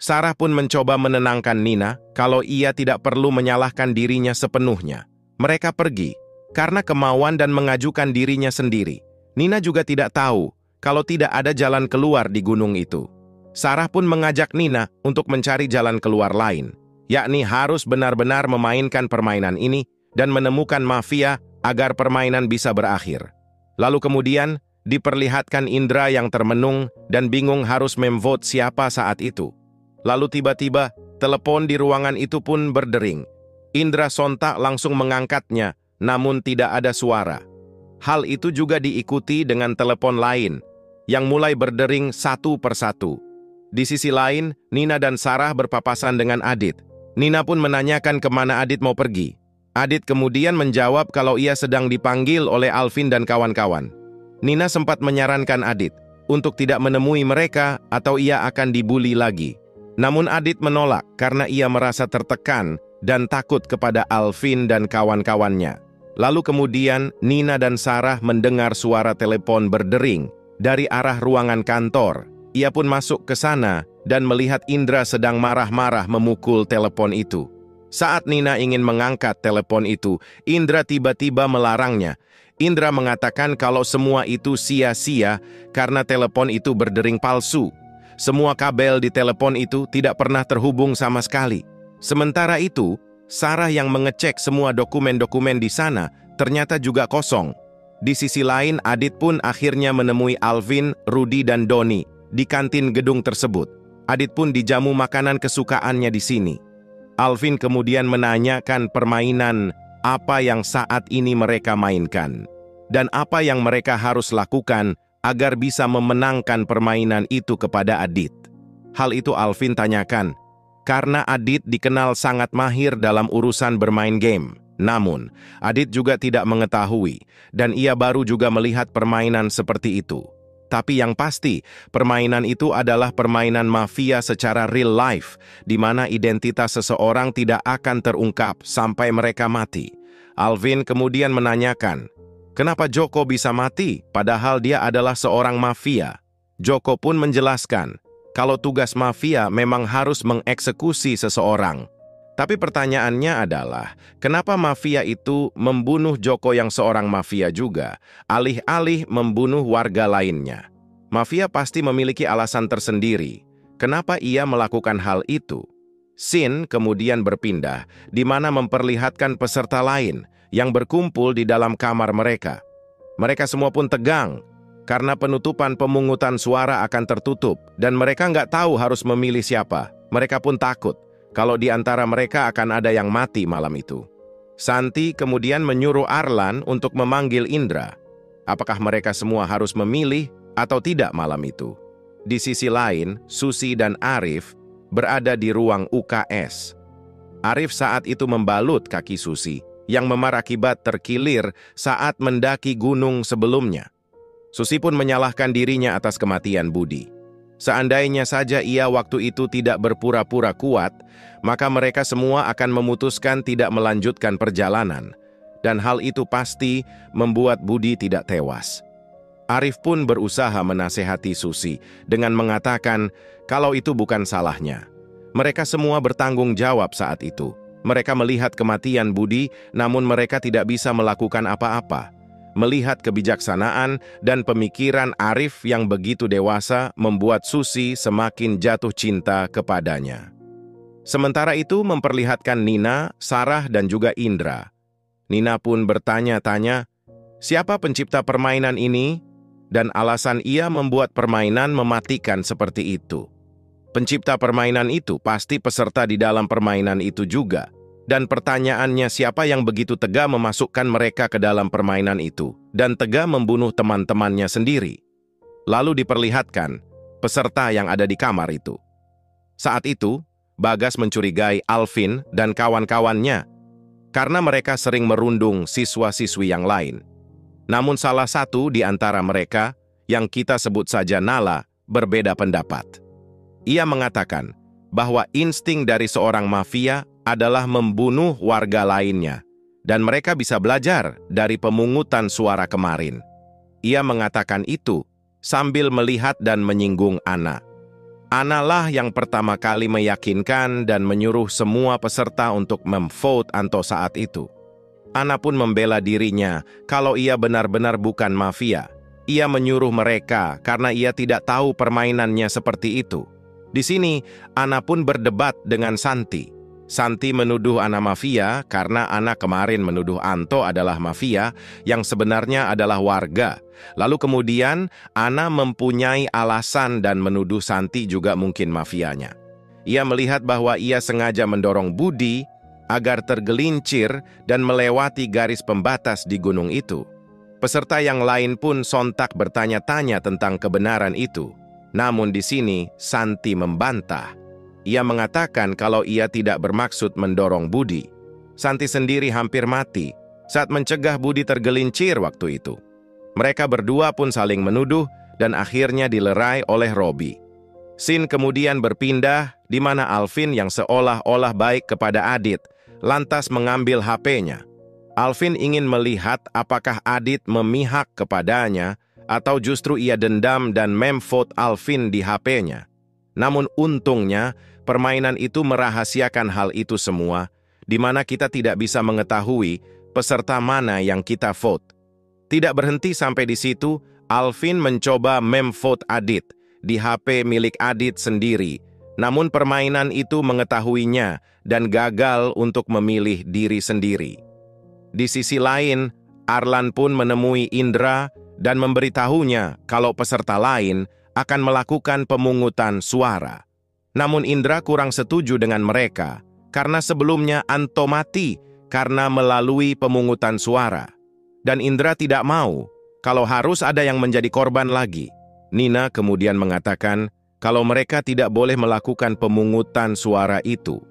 Sarah pun mencoba menenangkan Nina kalau ia tidak perlu menyalahkan dirinya sepenuhnya. Mereka pergi karena kemauan dan mengajukan dirinya sendiri. Nina juga tidak tahu kalau tidak ada jalan keluar di gunung itu. Sarah pun mengajak Nina untuk mencari jalan keluar lain, yakni harus benar-benar memainkan permainan ini dan menemukan mafia agar permainan bisa berakhir. Lalu kemudian diperlihatkan Indra yang termenung dan bingung harus memvote siapa saat itu. Lalu tiba-tiba telepon di ruangan itu pun berdering. Indra sontak langsung mengangkatnya, namun tidak ada suara. Hal itu juga diikuti dengan telepon lain yang mulai berdering satu persatu. Di sisi lain, Nina dan Sarah berpapasan dengan Adit. Nina pun menanyakan kemana Adit mau pergi. Adit kemudian menjawab kalau ia sedang dipanggil oleh Alvin dan kawan-kawan. Nina sempat menyarankan Adit untuk tidak menemui mereka atau ia akan dibuli lagi. Namun Adit menolak karena ia merasa tertekan dan takut kepada Alvin dan kawan-kawannya. Lalu kemudian Nina dan Sarah mendengar suara telepon berdering dari arah ruangan kantor. Ia pun masuk ke sana dan melihat Indra sedang marah-marah memukul telepon itu. Saat Nina ingin mengangkat telepon itu, Indra tiba-tiba melarangnya. Indra mengatakan kalau semua itu sia-sia karena telepon itu berdering palsu. Semua kabel di telepon itu tidak pernah terhubung sama sekali. Sementara itu, Sarah yang mengecek semua dokumen-dokumen di sana ternyata juga kosong. Di sisi lain, Adit pun akhirnya menemui Alvin, Rudy, dan Doni di kantin gedung tersebut. Adit pun dijamu makanan kesukaannya di sini. Alvin kemudian menanyakan permainan apa yang saat ini mereka mainkan dan apa yang mereka harus lakukan agar bisa memenangkan permainan itu kepada Adit. Hal itu Alvin tanyakan karena Adit dikenal sangat mahir dalam urusan bermain game. Namun, Adit juga tidak mengetahui dan ia baru juga melihat permainan seperti itu. Tapi yang pasti, permainan itu adalah permainan mafia secara real life, di mana identitas seseorang tidak akan terungkap sampai mereka mati. Alvin kemudian menanyakan, kenapa Joko bisa mati padahal dia adalah seorang mafia? Joko pun menjelaskan, kalau tugas mafia memang harus mengeksekusi seseorang. Tapi pertanyaannya adalah, kenapa mafia itu membunuh Joko yang seorang mafia juga, alih-alih membunuh warga lainnya? Mafia pasti memiliki alasan tersendiri. Kenapa ia melakukan hal itu? Scene kemudian berpindah, di mana memperlihatkan peserta lain yang berkumpul di dalam kamar mereka. Mereka semua pun tegang, karena penutupan pemungutan suara akan tertutup, dan mereka nggak tahu harus memilih siapa. Mereka pun takut kalau di antara mereka akan ada yang mati malam itu. Santi kemudian menyuruh Arlan untuk memanggil Indra. Apakah mereka semua harus memilih atau tidak malam itu? Di sisi lain, Susi dan Arif berada di ruang UKS. Arif saat itu membalut kaki Susi, yang memar akibat terkilir saat mendaki gunung sebelumnya. Susi pun menyalahkan dirinya atas kematian Budi. Seandainya saja ia waktu itu tidak berpura-pura kuat, maka mereka semua akan memutuskan tidak melanjutkan perjalanan. Dan hal itu pasti membuat Budi tidak tewas. Arif pun berusaha menasehati Susi dengan mengatakan kalau itu bukan salahnya. Mereka semua bertanggung jawab saat itu. Mereka melihat kematian Budi, namun mereka tidak bisa melakukan apa-apa. Melihat kebijaksanaan dan pemikiran Arif yang begitu dewasa membuat Susi semakin jatuh cinta kepadanya. Sementara itu memperlihatkan Nina, Sarah, dan juga Indra. Nina pun bertanya-tanya, siapa pencipta permainan ini? Dan alasan ia membuat permainan mematikan seperti itu. Pencipta permainan itu pasti peserta di dalam permainan itu juga. Dan pertanyaannya siapa yang begitu tega memasukkan mereka ke dalam permainan itu dan tega membunuh teman-temannya sendiri. Lalu diperlihatkan peserta yang ada di kamar itu. Saat itu, Bagas mencurigai Alvin dan kawan-kawannya karena mereka sering merundung siswa-siswi yang lain. Namun salah satu di antara mereka, yang kita sebut saja Nala, berbeda pendapat. Ia mengatakan bahwa insting dari seorang mafia adalah membunuh warga lainnya, dan mereka bisa belajar dari pemungutan suara kemarin. Ia mengatakan itu sambil melihat dan menyinggung Ana. Ana lah yang pertama kali meyakinkan dan menyuruh semua peserta untuk memvote Anto saat itu. Ana pun membela dirinya kalau ia benar-benar bukan mafia. Ia menyuruh mereka karena ia tidak tahu permainannya seperti itu. Di sini, Ana pun berdebat dengan Santi. Santi menuduh Ana mafia karena Ana kemarin menuduh Anto adalah mafia yang sebenarnya adalah warga. Lalu kemudian Ana mempunyai alasan dan menuduh Santi juga mungkin mafianya. Ia melihat bahwa ia sengaja mendorong Budi agar tergelincir dan melewati garis pembatas di gunung itu. Peserta yang lain pun sontak bertanya-tanya tentang kebenaran itu. Namun di sini, Santi membantah. Ia mengatakan kalau ia tidak bermaksud mendorong Budi. Santi sendiri hampir mati saat mencegah Budi tergelincir waktu itu. Mereka berdua pun saling menuduh dan akhirnya dilerai oleh Robi. Scene kemudian berpindah di mana Alvin yang seolah-olah baik kepada Adit lantas mengambil HP-nya. Alvin ingin melihat apakah Adit memihak kepadanya atau justru ia dendam dan memvote Alvin di HP-nya. Namun untungnya, permainan itu merahasiakan hal itu semua, di mana kita tidak bisa mengetahui peserta mana yang kita vote. Tidak berhenti sampai di situ, Alvin mencoba memvote Adit di HP milik Adit sendiri. Namun permainan itu mengetahuinya dan gagal untuk memilih diri sendiri. Di sisi lain, Arlan pun menemui Indra dan memberitahunya kalau peserta lain akan melakukan pemungutan suara. Namun Indra kurang setuju dengan mereka, karena sebelumnya Anto mati karena melalui pemungutan suara. Dan Indra tidak mau kalau harus ada yang menjadi korban lagi. Nina kemudian mengatakan kalau mereka tidak boleh melakukan pemungutan suara itu.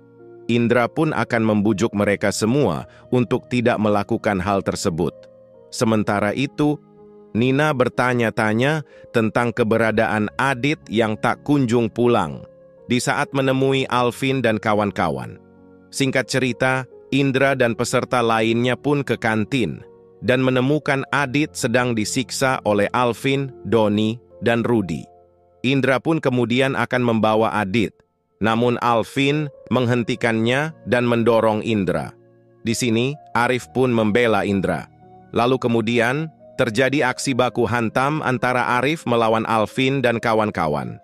Indra pun akan membujuk mereka semua untuk tidak melakukan hal tersebut. Sementara itu, Nina bertanya-tanya tentang keberadaan Adit yang tak kunjung pulang di saat menemui Alvin dan kawan-kawan. Singkat cerita, Indra dan peserta lainnya pun ke kantin dan menemukan Adit sedang disiksa oleh Alvin, Doni, dan Rudi. Indra pun kemudian akan membawa Adit, namun Alvin menghentikannya dan mendorong Indra. Di sini, Arif pun membela Indra. Lalu kemudian, terjadi aksi baku hantam antara Arif melawan Alvin dan kawan-kawan.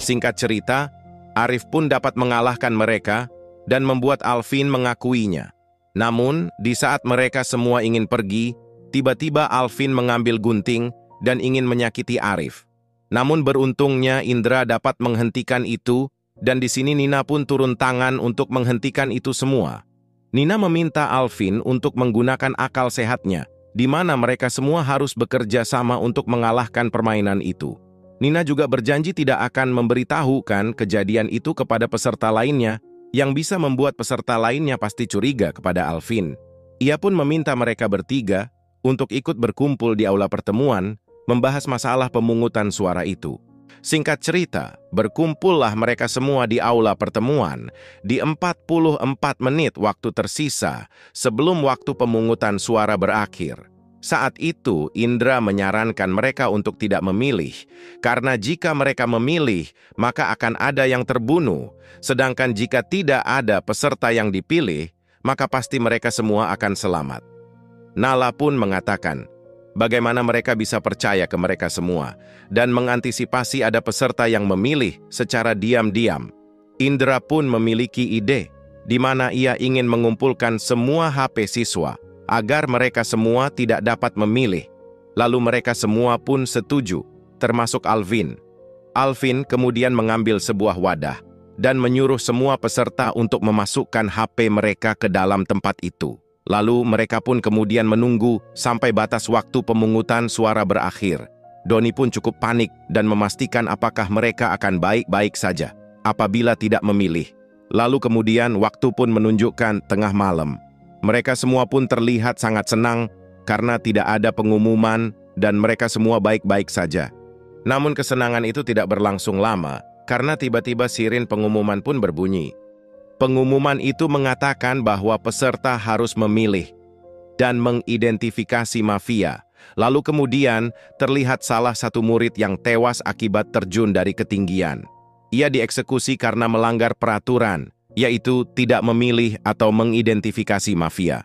Singkat cerita, Arif pun dapat mengalahkan mereka dan membuat Alvin mengakuinya. Namun, di saat mereka semua ingin pergi, tiba-tiba Alvin mengambil gunting dan ingin menyakiti Arif. Namun beruntungnya Indra dapat menghentikan itu, dan di sini Nina pun turun tangan untuk menghentikan itu semua. Nina meminta Alvin untuk menggunakan akal sehatnya, di mana mereka semua harus bekerja sama untuk mengalahkan permainan itu. Nina juga berjanji tidak akan memberitahukan kejadian itu kepada peserta lainnya, yang bisa membuat peserta lainnya pasti curiga kepada Alvin. Ia pun meminta mereka bertiga untuk ikut berkumpul di aula pertemuan, membahas masalah pemungutan suara itu. Singkat cerita, berkumpullah mereka semua di aula pertemuan di 44 menit waktu tersisa sebelum waktu pemungutan suara berakhir. Saat itu, Indra menyarankan mereka untuk tidak memilih, karena jika mereka memilih, maka akan ada yang terbunuh. Sedangkan jika tidak ada peserta yang dipilih, maka pasti mereka semua akan selamat. Nala pun mengatakan, bagaimana mereka bisa percaya ke mereka semua, dan mengantisipasi ada peserta yang memilih secara diam-diam. Indra pun memiliki ide, di mana ia ingin mengumpulkan semua HP siswa, agar mereka semua tidak dapat memilih. Lalu mereka semua pun setuju, termasuk Alvin. Alvin kemudian mengambil sebuah wadah dan menyuruh semua peserta untuk memasukkan HP mereka ke dalam tempat itu. Lalu mereka pun kemudian menunggu sampai batas waktu pemungutan suara berakhir. Doni pun cukup panik dan memastikan apakah mereka akan baik-baik saja apabila tidak memilih. Lalu kemudian waktu pun menunjukkan tengah malam. Mereka semua pun terlihat sangat senang karena tidak ada pengumuman dan mereka semua baik-baik saja. Namun kesenangan itu tidak berlangsung lama karena tiba-tiba sirin pengumuman pun berbunyi. Pengumuman itu mengatakan bahwa peserta harus memilih dan mengidentifikasi mafia. Lalu kemudian terlihat salah satu murid yang tewas akibat terjun dari ketinggian. Ia dieksekusi karena melanggar peraturan, yaitu tidak memilih atau mengidentifikasi mafia.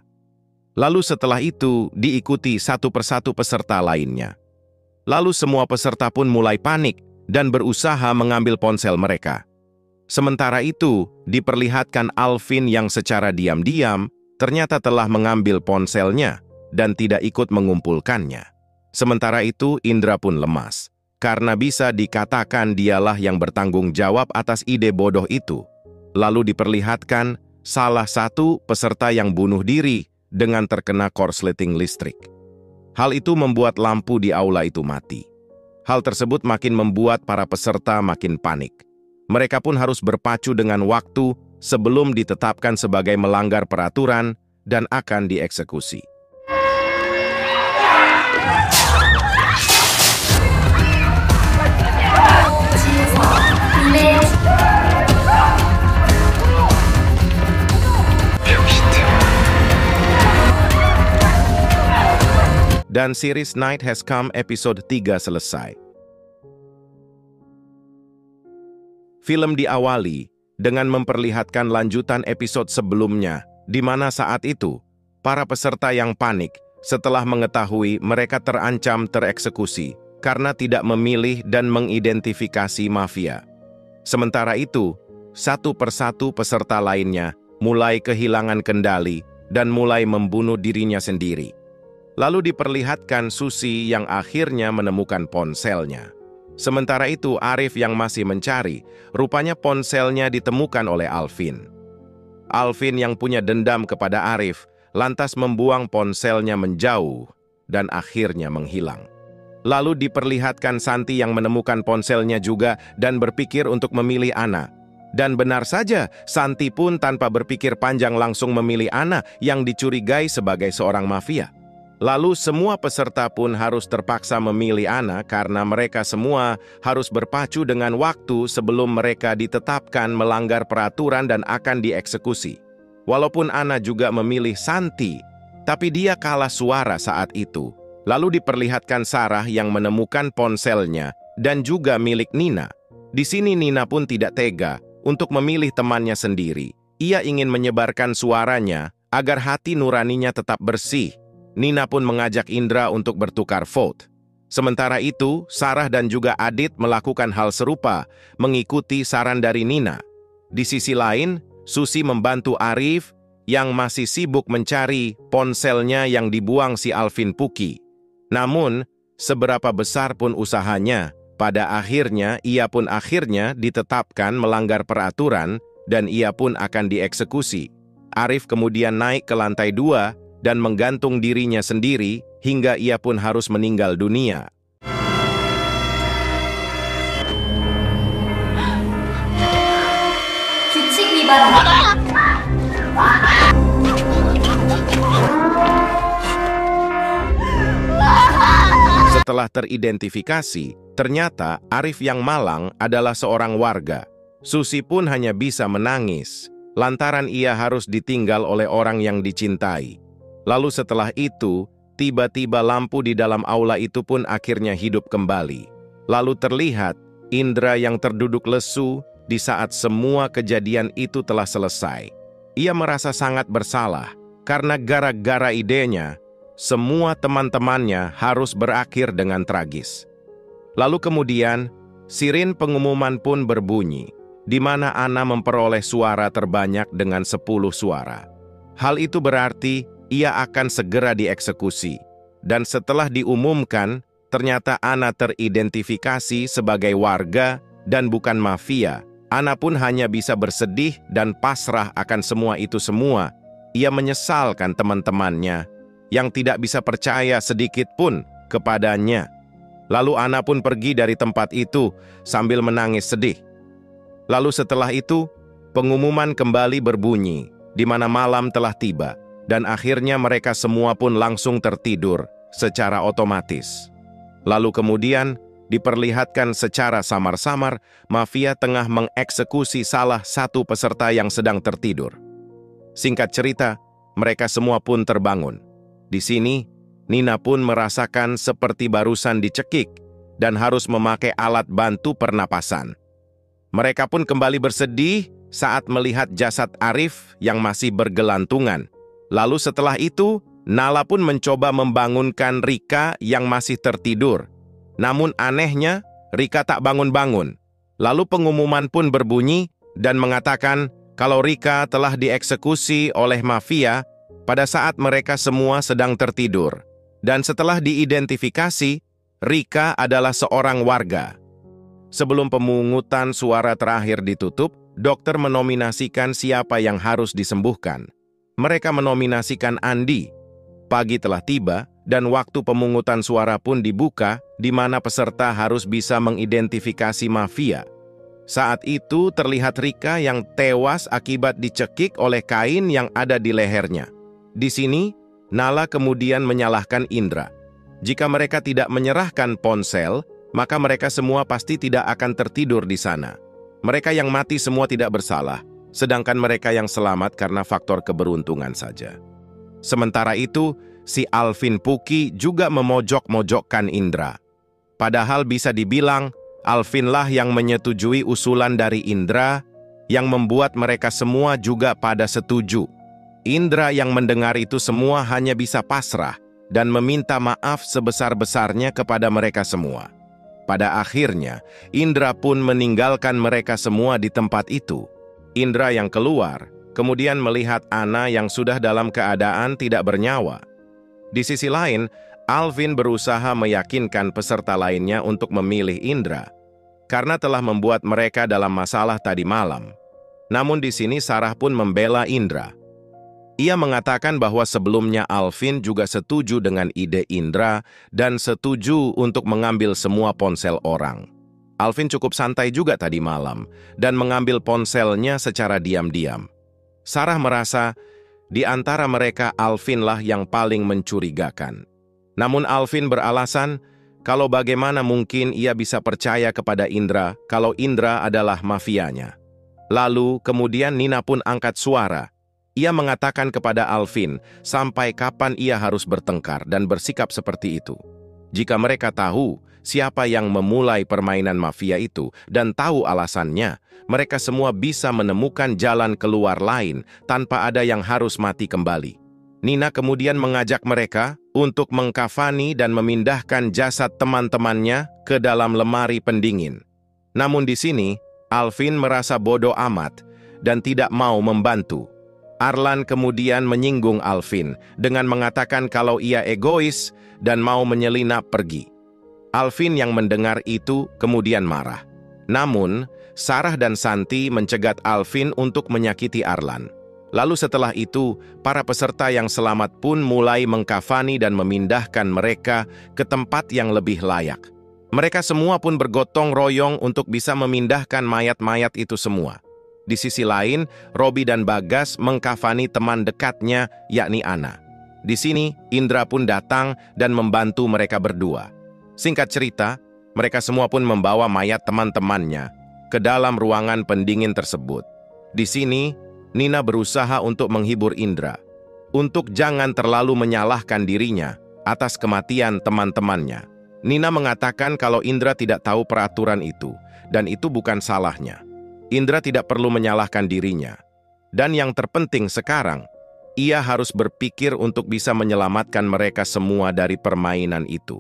Lalu setelah itu diikuti satu persatu peserta lainnya. Lalu semua peserta pun mulai panik dan berusaha mengambil ponsel mereka. Sementara itu, diperlihatkan Alvin yang secara diam-diam ternyata telah mengambil ponselnya dan tidak ikut mengumpulkannya. Sementara itu, Indra pun lemas. karena bisa dikatakan dialah yang bertanggung jawab atas ide bodoh itu. Lalu diperlihatkan salah satu peserta yang bunuh diri dengan terkena korsleting listrik. Hal itu membuat lampu di aula itu mati. Hal tersebut makin membuat para peserta makin panik. Mereka pun harus berpacu dengan waktu sebelum ditetapkan sebagai melanggar peraturan dan akan dieksekusi. Dan series Night Has Come episode 3 selesai. Film diawali dengan memperlihatkan lanjutan episode sebelumnya, di mana saat itu, para peserta yang panik setelah mengetahui mereka terancam tereksekusi karena tidak memilih dan mengidentifikasi mafia. Sementara itu, satu persatu peserta lainnya mulai kehilangan kendali dan mulai membunuh dirinya sendiri. Lalu diperlihatkan Susi yang akhirnya menemukan ponselnya. Sementara itu, Arif yang masih mencari, rupanya ponselnya ditemukan oleh Alvin. Alvin yang punya dendam kepada Arif, lantas membuang ponselnya menjauh dan akhirnya menghilang. Lalu diperlihatkan Santi yang menemukan ponselnya juga dan berpikir untuk memilih Ana. Dan benar saja, Santi pun tanpa berpikir panjang langsung memilih Ana yang dicurigai sebagai seorang mafia. Lalu semua peserta pun harus terpaksa memilih Ana karena mereka semua harus berpacu dengan waktu sebelum mereka ditetapkan melanggar peraturan dan akan dieksekusi. Walaupun Ana juga memilih Santi, tapi dia kalah suara saat itu. Lalu diperlihatkan Sarah yang menemukan ponselnya dan juga milik Nina. Di sini Nina pun tidak tega untuk memilih temannya sendiri. Ia ingin menyebarkan suaranya agar hati nuraninya tetap bersih. Nina pun mengajak Indra untuk bertukar vote. Sementara itu, Sarah dan juga Adit melakukan hal serupa, mengikuti saran dari Nina. Di sisi lain, Susi membantu Arif yang masih sibuk mencari ponselnya yang dibuang si Alvin Puki. Namun, seberapa besar pun usahanya, pada akhirnya ia pun akhirnya ditetapkan melanggar peraturan dan ia pun akan dieksekusi. Arif kemudian naik ke lantai 2 dan menggantung dirinya sendiri hingga ia pun harus meninggal dunia. Setelah teridentifikasi, ternyata Arif yang malang adalah seorang warga. Susi pun hanya bisa menangis, lantaran ia harus ditinggal oleh orang yang dicintai. Lalu setelah itu, tiba-tiba lampu di dalam aula itu pun akhirnya hidup kembali. Lalu terlihat Indra yang terduduk lesu di saat semua kejadian itu telah selesai. Ia merasa sangat bersalah karena gara-gara idenya, semua teman-temannya harus berakhir dengan tragis. Lalu kemudian, sirin pengumuman pun berbunyi, di mana Ana memperoleh suara terbanyak dengan 10 suara. Hal itu berarti ia akan segera dieksekusi. Dan setelah diumumkan, ternyata Ana teridentifikasi sebagai warga dan bukan mafia. Ana pun hanya bisa bersedih dan pasrah akan semua itu semua. Ia menyesalkan teman-temannya yang tidak bisa percaya sedikit pun kepadanya. Lalu Ana pun pergi dari tempat itu sambil menangis sedih. Lalu setelah itu, pengumuman kembali berbunyi, di mana malam telah tiba. Dan akhirnya mereka semua pun langsung tertidur secara otomatis. Lalu kemudian diperlihatkan secara samar-samar mafia tengah mengeksekusi salah satu peserta yang sedang tertidur. Singkat cerita, mereka semua pun terbangun. Di sini, Nina pun merasakan seperti barusan dicekik dan harus memakai alat bantu pernapasan. Mereka pun kembali bersedih saat melihat jasad Arif yang masih bergelantungan. Lalu setelah itu, Nala pun mencoba membangunkan Rika yang masih tertidur. Namun anehnya, Rika tak bangun-bangun. Lalu pengumuman pun berbunyi dan mengatakan kalau Rika telah dieksekusi oleh mafia pada saat mereka semua sedang tertidur. Dan setelah diidentifikasi, Rika adalah seorang warga. Sebelum pemungutan suara terakhir ditutup, dokter menominasikan siapa yang harus disembuhkan. Mereka menominasikan Andi. Pagi telah tiba, dan waktu pemungutan suara pun dibuka, di mana peserta harus bisa mengidentifikasi mafia. Saat itu terlihat Rika yang tewas akibat dicekik oleh kain yang ada di lehernya. Di sini, Nala kemudian menyalahkan Indra. Jika mereka tidak menyerahkan ponsel, maka mereka semua pasti tidak akan tertidur di sana. Mereka yang mati semua tidak bersalah, sedangkan mereka yang selamat karena faktor keberuntungan saja. Sementara itu, si Alvin Puki juga memojok-mojokkan Indra. Padahal bisa dibilang, Alvinlah yang menyetujui usulan dari Indra, yang membuat mereka semua juga pada setuju. Indra yang mendengar itu semua hanya bisa pasrah dan meminta maaf sebesar-besarnya kepada mereka semua. Pada akhirnya, Indra pun meninggalkan mereka semua di tempat itu. Indra yang keluar, kemudian melihat Ana yang sudah dalam keadaan tidak bernyawa. Di sisi lain, Alvin berusaha meyakinkan peserta lainnya untuk memilih Indra, karena telah membuat mereka dalam masalah tadi malam. Namun di sini Sarah pun membela Indra. Ia mengatakan bahwa sebelumnya Alvin juga setuju dengan ide Indra dan setuju untuk mengambil semua ponsel orang. Alvin cukup santai juga tadi malam dan mengambil ponselnya secara diam-diam. Sarah merasa di antara mereka Alvinlah yang paling mencurigakan. Namun Alvin beralasan kalau bagaimana mungkin ia bisa percaya kepada Indra kalau Indra adalah mafianya. Lalu kemudian Nina pun angkat suara. Ia mengatakan kepada Alvin sampai kapan ia harus bertengkar dan bersikap seperti itu. Jika mereka tahu siapa yang memulai permainan mafia itu dan tahu alasannya, mereka semua bisa menemukan jalan keluar lain tanpa ada yang harus mati kembali. Nina kemudian mengajak mereka untuk mengkafani dan memindahkan jasad teman-temannya ke dalam lemari pendingin. Namun di sini, Alvin merasa bodoh amat dan tidak mau membantu. Arlan kemudian menyinggung Alvin dengan mengatakan kalau ia egois dan mau menyelinap pergi. Alvin yang mendengar itu kemudian marah. Namun, Sarah dan Santi mencegat Alvin untuk menyakiti Arlan. Lalu setelah itu, para peserta yang selamat pun mulai mengkafani dan memindahkan mereka ke tempat yang lebih layak. Mereka semua pun bergotong royong untuk bisa memindahkan mayat-mayat itu semua. Di sisi lain, Robi dan Bagas mengkafani teman dekatnya, yakni Ana. Di sini, Indra pun datang dan membantu mereka berdua. Singkat cerita, mereka semua pun membawa mayat teman-temannya ke dalam ruangan pendingin tersebut. Di sini, Nina berusaha untuk menghibur Indra, untuk jangan terlalu menyalahkan dirinya atas kematian teman-temannya. Nina mengatakan kalau Indra tidak tahu peraturan itu, dan itu bukan salahnya. Indra tidak perlu menyalahkan dirinya. Dan yang terpenting sekarang, ia harus berpikir untuk bisa menyelamatkan mereka semua dari permainan itu.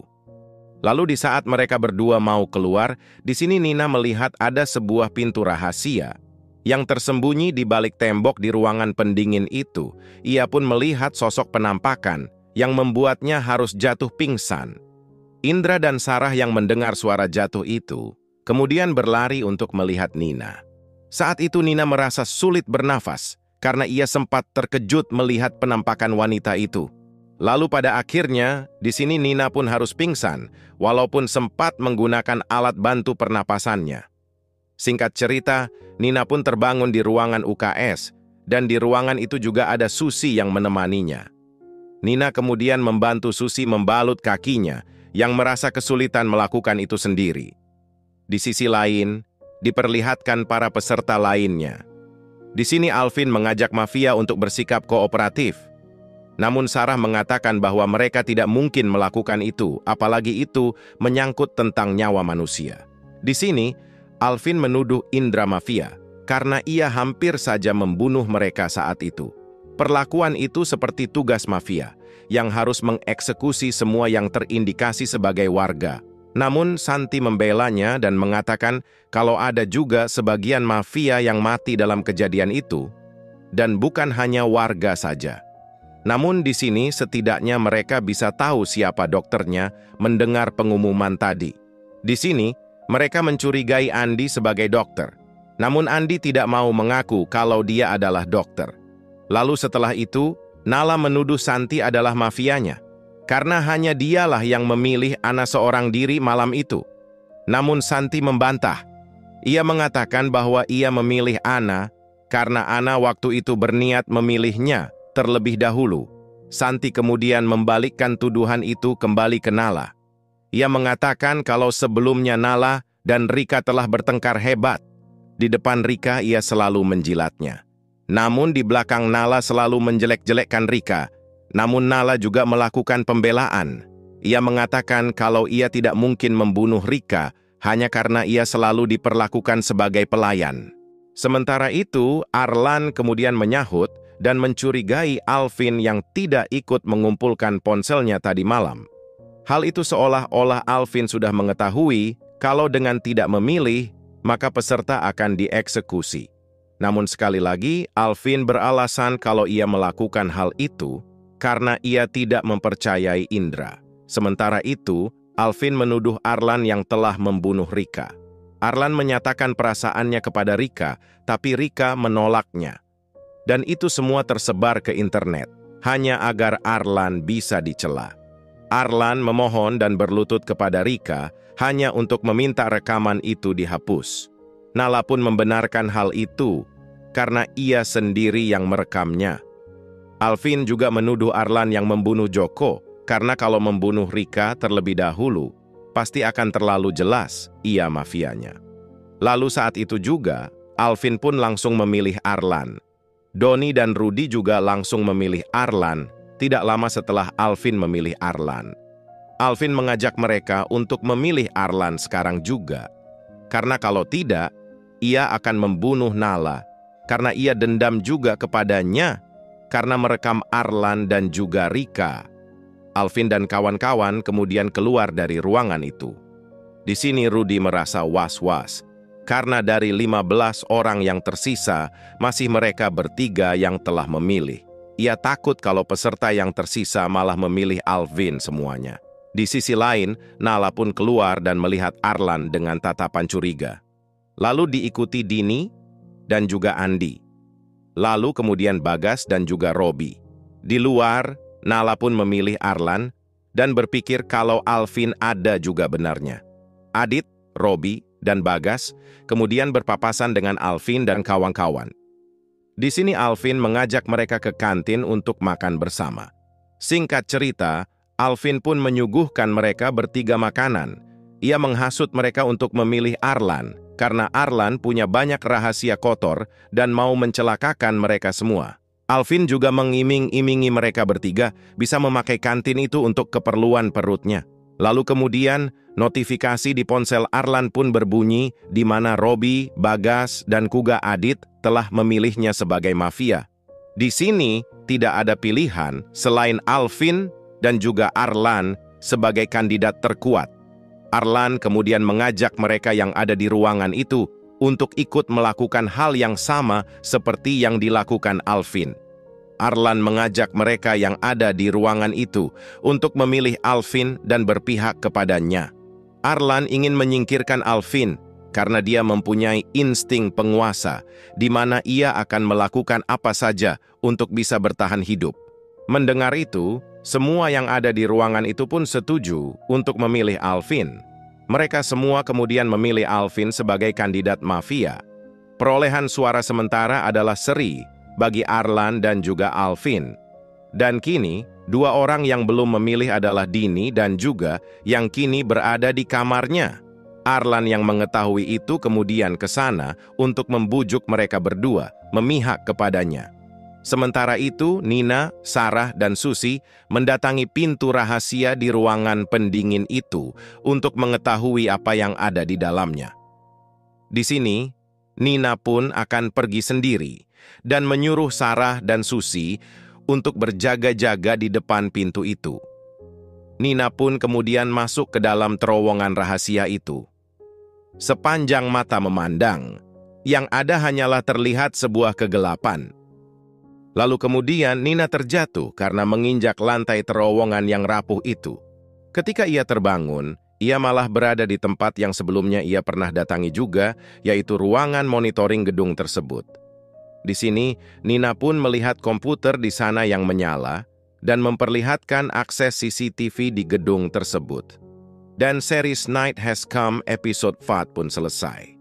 Lalu di saat mereka berdua mau keluar, di sini Nina melihat ada sebuah pintu rahasia yang tersembunyi di balik tembok di ruangan pendingin itu. Ia pun melihat sosok penampakan yang membuatnya harus jatuh pingsan. Indra dan Sarah yang mendengar suara jatuh itu, kemudian berlari untuk melihat Nina. Saat itu Nina merasa sulit bernafas karena ia sempat terkejut melihat penampakan wanita itu. Lalu pada akhirnya, di sini Nina pun harus pingsan, walaupun sempat menggunakan alat bantu pernapasannya. Singkat cerita, Nina pun terbangun di ruangan UKS, dan di ruangan itu juga ada Susi yang menemaninya. Nina kemudian membantu Susi membalut kakinya, yang merasa kesulitan melakukan itu sendiri. Di sisi lain, diperlihatkan para peserta lainnya. Di sini Alvin mengajak mafia untuk bersikap kooperatif. Namun Sarah mengatakan bahwa mereka tidak mungkin melakukan itu, apalagi itu menyangkut tentang nyawa manusia. Di sini, Alvin menuduh Indra mafia karena ia hampir saja membunuh mereka saat itu. Perlakuan itu seperti tugas mafia yang harus mengeksekusi semua yang terindikasi sebagai warga. Namun Santi membelanya dan mengatakan kalau ada juga sebagian mafia yang mati dalam kejadian itu, dan bukan hanya warga saja. Namun di sini setidaknya mereka bisa tahu siapa dokternya mendengar pengumuman tadi. Di sini, mereka mencurigai Andi sebagai dokter. Namun Andi tidak mau mengaku kalau dia adalah dokter. Lalu setelah itu, Nala menuduh Santi adalah mafianya. Karena hanya dialah yang memilih Ana seorang diri malam itu. Namun Santi membantah. Ia mengatakan bahwa ia memilih Ana karena Ana waktu itu berniat memilihnya terlebih dahulu. Santi kemudian membalikkan tuduhan itu kembali ke Nala. Ia mengatakan kalau sebelumnya Nala dan Rika telah bertengkar hebat. Di depan Rika ia selalu menjilatnya. Namun di belakang Nala selalu menjelek-jelekkan Rika. Namun Nala juga melakukan pembelaan. Ia mengatakan kalau ia tidak mungkin membunuh Rika hanya karena ia selalu diperlakukan sebagai pelayan. Sementara itu, Arlan kemudian menyahut dan mencurigai Alvin yang tidak ikut mengumpulkan ponselnya tadi malam. Hal itu seolah-olah Alvin sudah mengetahui kalau dengan tidak memilih, maka peserta akan dieksekusi. Namun sekali lagi, Alvin beralasan kalau ia melakukan hal itu karena ia tidak mempercayai Indra. Sementara itu, Alvin menuduh Arlan yang telah membunuh Rika. Arlan menyatakan perasaannya kepada Rika, tapi Rika menolaknya. Dan itu semua tersebar ke internet, hanya agar Arlan bisa dicela. Arlan memohon dan berlutut kepada Rika hanya untuk meminta rekaman itu dihapus. Nala pun membenarkan hal itu, karena ia sendiri yang merekamnya. Alvin juga menuduh Arlan yang membunuh Joko, karena kalau membunuh Rika terlebih dahulu, pasti akan terlalu jelas ia mafianya. Lalu saat itu juga, Alvin pun langsung memilih Arlan. Doni dan Rudi juga langsung memilih Arlan, tidak lama setelah Alvin memilih Arlan. Alvin mengajak mereka untuk memilih Arlan sekarang juga. Karena kalau tidak, ia akan membunuh Nala, karena ia dendam juga kepadanya, karena merekam Arlan dan juga Rika. Alvin dan kawan-kawan kemudian keluar dari ruangan itu. Di sini Rudi merasa was-was. Karena dari 15 orang yang tersisa, masih mereka bertiga yang telah memilih. Ia takut kalau peserta yang tersisa malah memilih Alvin semuanya. Di sisi lain, Nala pun keluar dan melihat Arlan dengan tatapan curiga. Lalu diikuti Dini dan juga Andi. Lalu kemudian Bagas dan juga Robi. Di luar, Nala pun memilih Arlan dan berpikir kalau Alvin ada juga benarnya. Adit, Robi, dan Bagas kemudian berpapasan dengan Alvin dan kawan-kawan. Di sini Alvin mengajak mereka ke kantin untuk makan bersama. Singkat cerita, Alvin pun menyuguhkan mereka bertiga makanan. Ia menghasut mereka untuk memilih Arlan, karena Arlan punya banyak rahasia kotor dan mau mencelakakan mereka semua. Alvin juga mengiming-imingi mereka bertiga bisa memakai kantin itu untuk keperluan perutnya. Lalu kemudian, notifikasi di ponsel Arlan pun berbunyi di mana Robi, Bagas, dan Kuga Adit telah memilihnya sebagai mafia. Di sini tidak ada pilihan selain Alvin dan juga Arlan sebagai kandidat terkuat. Arlan kemudian mengajak mereka yang ada di ruangan itu untuk ikut melakukan hal yang sama seperti yang dilakukan Alvin. Arlan mengajak mereka yang ada di ruangan itu untuk memilih Alvin dan berpihak kepadanya. Arlan ingin menyingkirkan Alvin karena dia mempunyai insting penguasa, di mana ia akan melakukan apa saja untuk bisa bertahan hidup. Mendengar itu, semua yang ada di ruangan itu pun setuju untuk memilih Alvin. Mereka semua kemudian memilih Alvin sebagai kandidat mafia. Perolehan suara sementara adalah seri bagi Arlan dan juga Alvin. Dan kini, dua orang yang belum memilih adalah Dini dan juga yang kini berada di kamarnya. Arlan yang mengetahui itu kemudian ke sana untuk membujuk mereka berdua, memihak kepadanya. Sementara itu, Nina, Sarah, dan Susi mendatangi pintu rahasia di ruangan pendingin itu untuk mengetahui apa yang ada di dalamnya. Di sini, Nina pun akan pergi sendiri dan menyuruh Sarah dan Susi untuk berjaga-jaga di depan pintu itu. Nina pun kemudian masuk ke dalam terowongan rahasia itu. Sepanjang mata memandang, yang ada hanyalah terlihat sebuah kegelapan. Lalu kemudian Nina terjatuh karena menginjak lantai terowongan yang rapuh itu. Ketika ia terbangun, ia malah berada di tempat yang sebelumnya ia pernah datangi juga, yaitu ruangan monitoring gedung tersebut. Di sini, Nina pun melihat komputer di sana yang menyala dan memperlihatkan akses CCTV di gedung tersebut. Dan series Night Has Come episode 4 pun selesai.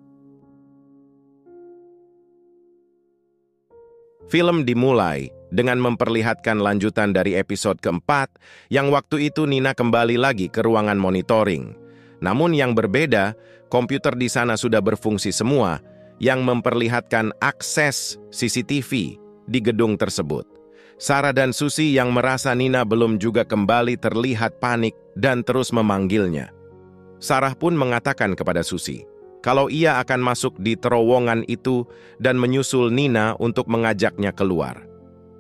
Film dimulai dengan memperlihatkan lanjutan dari episode keempat yang waktu itu Nina kembali lagi ke ruangan monitoring. Namun yang berbeda, komputer di sana sudah berfungsi semua yang memperlihatkan akses CCTV di gedung tersebut. Sarah dan Susie yang merasa Nina belum juga kembali terlihat panik dan terus memanggilnya. Sarah pun mengatakan kepada Susie kalau ia akan masuk di terowongan itu dan menyusul Nina untuk mengajaknya keluar.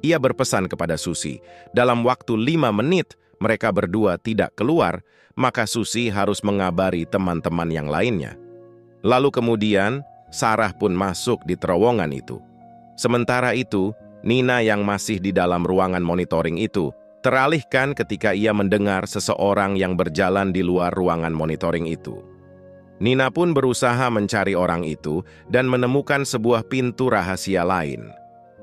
Ia berpesan kepada Susie, dalam waktu 5 menit mereka berdua tidak keluar, maka Susie harus mengabari teman-teman yang lainnya. Lalu kemudian, Sarah pun masuk di terowongan itu. Sementara itu, Nina yang masih di dalam ruangan monitoring itu, teralihkan ketika ia mendengar seseorang yang berjalan di luar ruangan monitoring itu. Nina pun berusaha mencari orang itu dan menemukan sebuah pintu rahasia lain.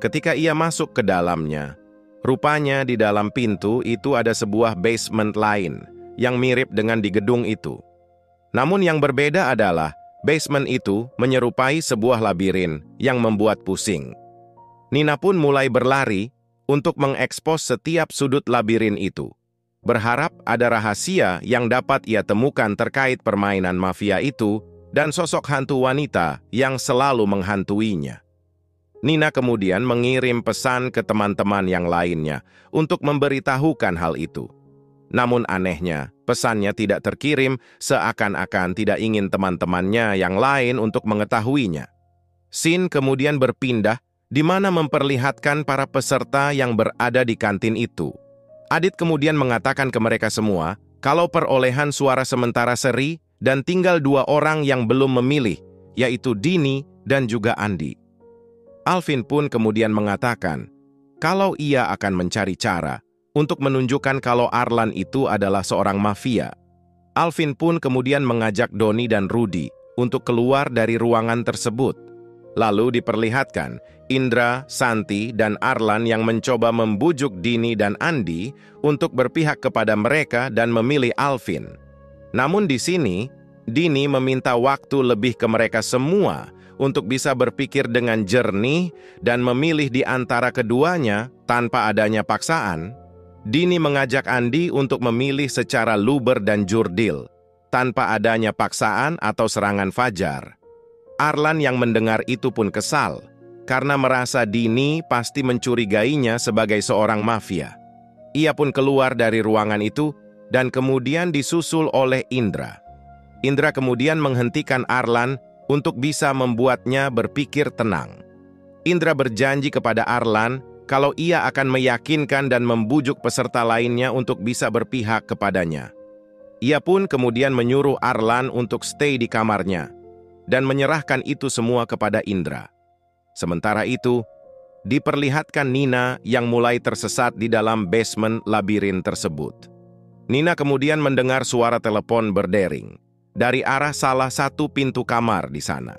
Ketika ia masuk ke dalamnya, rupanya di dalam pintu itu ada sebuah basement lain yang mirip dengan di gedung itu. Namun yang berbeda adalah basement itu menyerupai sebuah labirin yang membuat pusing. Nina pun mulai berlari untuk mengekspos setiap sudut labirin itu, berharap ada rahasia yang dapat ia temukan terkait permainan mafia itu dan sosok hantu wanita yang selalu menghantuinya. Nina kemudian mengirim pesan ke teman-teman yang lainnya untuk memberitahukan hal itu. Namun anehnya, pesannya tidak terkirim seakan-akan tidak ingin teman-temannya yang lain untuk mengetahuinya. Scene kemudian berpindah di mana memperlihatkan para peserta yang berada di kantin itu. Adit kemudian mengatakan ke mereka semua kalau perolehan suara sementara seri dan tinggal 2 orang yang belum memilih, yaitu Dini dan juga Andi. Alvin pun kemudian mengatakan kalau ia akan mencari cara untuk menunjukkan kalau Arlan itu adalah seorang mafia. Alvin pun kemudian mengajak Doni dan Rudy untuk keluar dari ruangan tersebut. Lalu diperlihatkan Indra, Santi, dan Arlan yang mencoba membujuk Dini dan Andi untuk berpihak kepada mereka dan memilih Alvin. Namun di sini, Dini meminta waktu lebih ke mereka semua untuk bisa berpikir dengan jernih dan memilih di antara keduanya tanpa adanya paksaan. Dini mengajak Andi untuk memilih secara luber dan jurdil, tanpa adanya paksaan atau serangan fajar. Arlan yang mendengar itu pun kesal, karena merasa Dini pasti mencurigainya sebagai seorang mafia. Ia pun keluar dari ruangan itu dan kemudian disusul oleh Indra. Indra kemudian menghentikan Arlan untuk bisa membuatnya berpikir tenang. Indra berjanji kepada Arlan kalau ia akan meyakinkan dan membujuk peserta lainnya untuk bisa berpihak kepadanya. Ia pun kemudian menyuruh Arlan untuk stay di kamarnya dan menyerahkan itu semua kepada Indra. Sementara itu, diperlihatkan Nina yang mulai tersesat di dalam basement labirin tersebut. Nina kemudian mendengar suara telepon berdering dari arah salah satu pintu kamar di sana.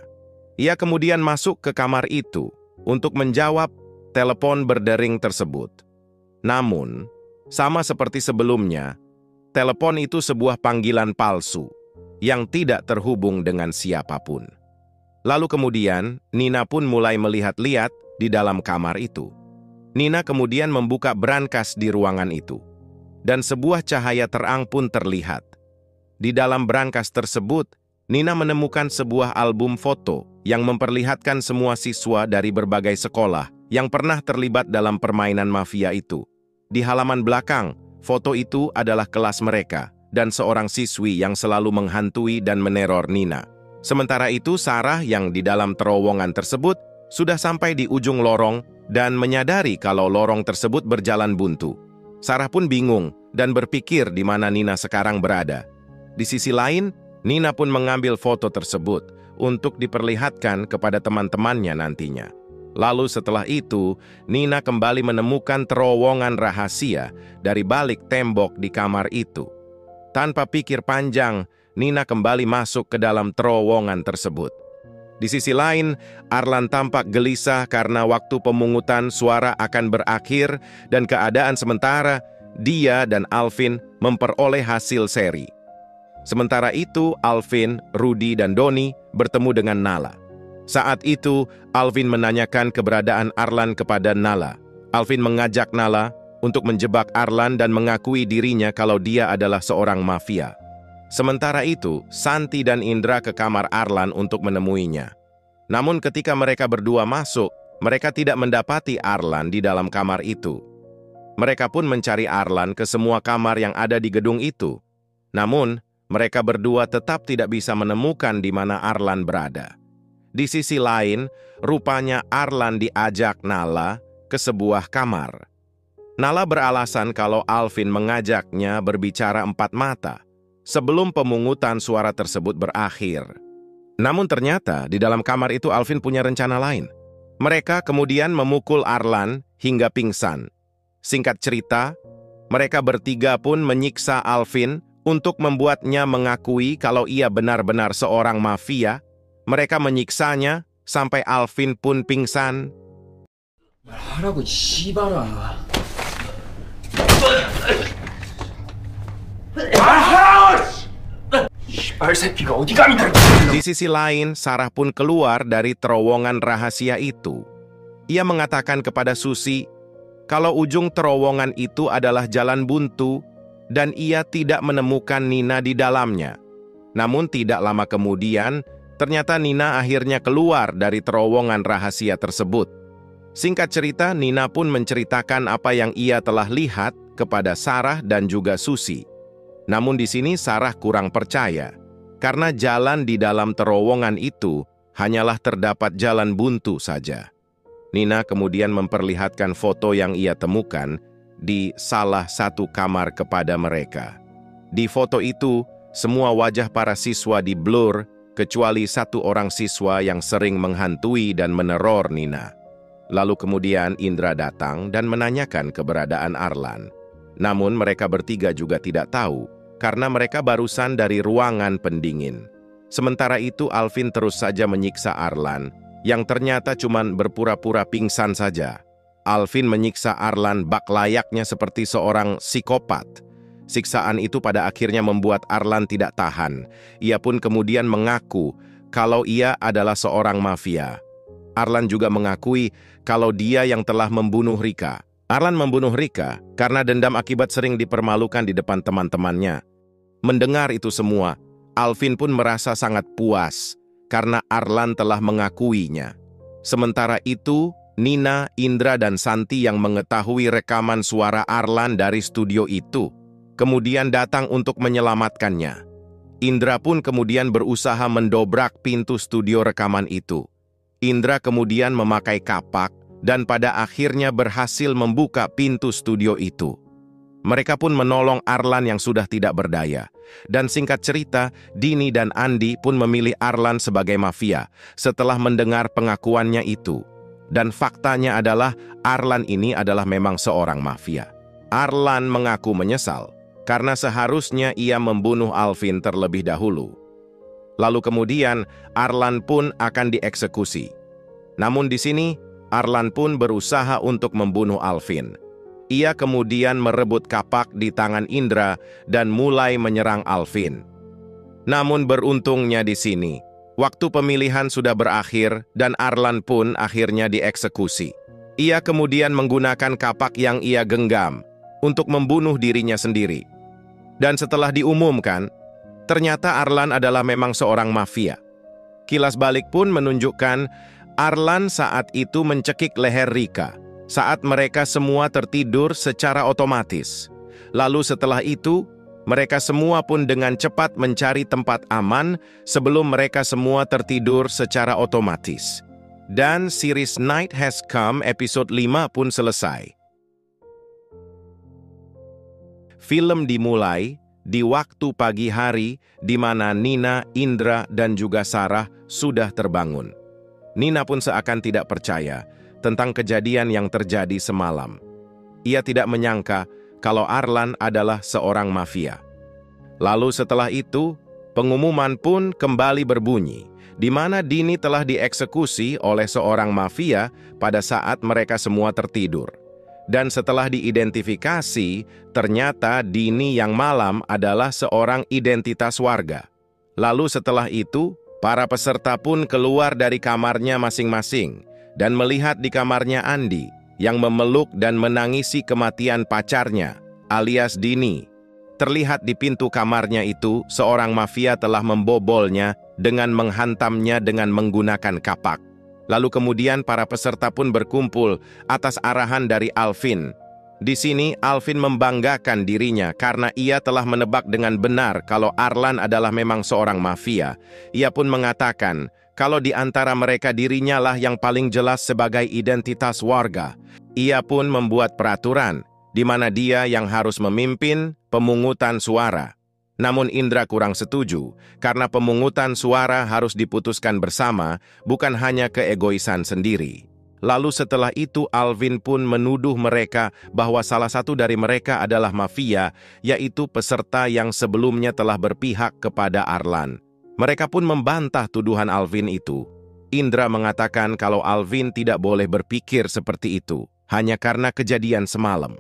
Ia kemudian masuk ke kamar itu untuk menjawab telepon berdering tersebut. Namun, sama seperti sebelumnya, telepon itu sebuah panggilan palsu yang tidak terhubung dengan siapapun. Lalu kemudian, Nina pun mulai melihat-lihat di dalam kamar itu. Nina kemudian membuka brankas di ruangan itu, dan sebuah cahaya terang pun terlihat. Di dalam brankas tersebut, Nina menemukan sebuah album foto yang memperlihatkan semua siswa dari berbagai sekolah yang pernah terlibat dalam permainan mafia itu. Di halaman belakang, foto itu adalah kelas mereka dan seorang siswi yang selalu menghantui dan meneror Nina. Sementara itu, Sarah yang di dalam terowongan tersebut sudah sampai di ujung lorong dan menyadari kalau lorong tersebut berjalan buntu. Sarah pun bingung dan berpikir di mana Nina sekarang berada. Di sisi lain, Nina pun mengambil foto tersebut untuk diperlihatkan kepada teman-temannya nantinya. Lalu setelah itu, Nina kembali menemukan terowongan rahasia dari balik tembok di kamar itu. Tanpa pikir panjang, Nina kembali masuk ke dalam terowongan tersebut. Di sisi lain, Arlan tampak gelisah karena waktu pemungutan suara akan berakhir dan keadaan sementara dia dan Alvin memperoleh hasil seri. Sementara itu, Alvin, Rudy, dan Doni bertemu dengan Nala. Saat itu, Alvin menanyakan keberadaan Arlan kepada Nala. Alvin mengajak Nala untuk menjebak Arlan dan mengakui dirinya kalau dia adalah seorang mafia. Sementara itu, Santi dan Indra ke kamar Arlan untuk menemuinya. Namun ketika mereka berdua masuk, mereka tidak mendapati Arlan di dalam kamar itu. Mereka pun mencari Arlan ke semua kamar yang ada di gedung itu. Namun, mereka berdua tetap tidak bisa menemukan di mana Arlan berada. Di sisi lain, rupanya Arlan diajak Nala ke sebuah kamar. Nala beralasan kalau Alvin mengajaknya berbicara empat mata sebelum pemungutan suara tersebut berakhir. Namun ternyata di dalam kamar itu Alvin punya rencana lain. Mereka kemudian memukul Arlan hingga pingsan. Singkat cerita, mereka bertiga pun menyiksa Alvin untuk membuatnya mengakui kalau ia benar-benar seorang mafia. Mereka menyiksanya sampai Alvin pun pingsan. Di sisi lain, Sarah pun keluar dari terowongan rahasia itu. Ia mengatakan kepada Susi kalau ujung terowongan itu adalah jalan buntu dan ia tidak menemukan Nina di dalamnya. Namun tidak lama kemudian, ternyata Nina akhirnya keluar dari terowongan rahasia tersebut. Singkat cerita, Nina pun menceritakan apa yang ia telah lihat kepada Sarah dan juga Susi. Namun di sini Sarah kurang percaya, karena jalan di dalam terowongan itu hanyalah terdapat jalan buntu saja. Nina kemudian memperlihatkan foto yang ia temukan di salah satu kamar kepada mereka. Di foto itu, semua wajah para siswa di-blur, kecuali satu orang siswa yang sering menghantui dan meneror Nina. Lalu kemudian Indra datang dan menanyakan keberadaan Arlan. Namun mereka bertiga juga tidak tahu, karena mereka barusan dari ruangan pendingin. Sementara itu Alvin terus saja menyiksa Arlan, yang ternyata cuma berpura-pura pingsan saja. Alvin menyiksa Arlan bak layaknya seperti seorang psikopat. Siksaan itu pada akhirnya membuat Arlan tidak tahan. Ia pun kemudian mengaku kalau ia adalah seorang mafia. Arlan juga mengakui kalau dia yang telah membunuh Rika. Arlan membunuh Rika karena dendam akibat sering dipermalukan di depan teman-temannya. Mendengar itu semua, Alvin pun merasa sangat puas karena Arlan telah mengakuinya. Sementara itu, Nina, Indra, dan Santi yang mengetahui rekaman suara Arlan dari studio itu kemudian datang untuk menyelamatkannya. Indra pun kemudian berusaha mendobrak pintu studio rekaman itu. Indra kemudian memakai kapak dan pada akhirnya berhasil membuka pintu studio itu. Mereka pun menolong Arlan yang sudah tidak berdaya. Dan singkat cerita, Dini dan Andi pun memilih Arlan sebagai mafia setelah mendengar pengakuannya itu. Dan faktanya adalah Arlan ini adalah memang seorang mafia. Arlan mengaku menyesal karena seharusnya ia membunuh Alvin terlebih dahulu. Lalu kemudian Arlan pun akan dieksekusi. Namun di sini Arlan pun berusaha untuk membunuh Alvin. Ia kemudian merebut kapak di tangan Indra dan mulai menyerang Alvin. Namun beruntungnya di sini, waktu pemilihan sudah berakhir dan Arlan pun akhirnya dieksekusi. Ia kemudian menggunakan kapak yang ia genggam untuk membunuh dirinya sendiri. Dan setelah diumumkan, ternyata Arlan adalah memang seorang mafia. Kilas balik pun menunjukkan Arlan saat itu mencekik leher Rika saat mereka semua tertidur secara otomatis. Lalu setelah itu, mereka semua pun dengan cepat mencari tempat aman sebelum mereka semua tertidur secara otomatis. Dan series Night Has Come episode 5 pun selesai. Film dimulai di waktu pagi hari di mana Nina, Indra, dan juga Sarah sudah terbangun. Nina pun seakan tidak percaya tentang kejadian yang terjadi semalam. Ia tidak menyangka kalau Arlan adalah seorang mafia. Lalu setelah itu, pengumuman pun kembali berbunyi, di mana Dini telah dieksekusi oleh seorang mafia pada saat mereka semua tertidur. Dan setelah diidentifikasi, ternyata Dini yang malam adalah seorang identitas warga. Lalu setelah itu, para peserta pun keluar dari kamarnya masing-masing dan melihat di kamarnya Andi yang memeluk dan menangisi kematian pacarnya, alias Dini. Terlihat di pintu kamarnya itu, seorang mafia telah membobolnya dengan menghantamnya dengan menggunakan kapak. Lalu kemudian para peserta pun berkumpul atas arahan dari Alvin. Di sini Alvin membanggakan dirinya karena ia telah menebak dengan benar kalau Arlan adalah memang seorang mafia. Ia pun mengatakan kalau di antara mereka dirinya lah yang paling jelas sebagai identitas warga. Ia pun membuat peraturan di mana dia yang harus memimpin pemungutan suara. Namun Indra kurang setuju, karena pemungutan suara harus diputuskan bersama, bukan hanya keegoisan sendiri. Lalu setelah itu Alvin pun menuduh mereka bahwa salah satu dari mereka adalah mafia, yaitu peserta yang sebelumnya telah berpihak kepada Arlan. Mereka pun membantah tuduhan Alvin itu. Indra mengatakan kalau Alvin tidak boleh berpikir seperti itu, hanya karena kejadian semalam.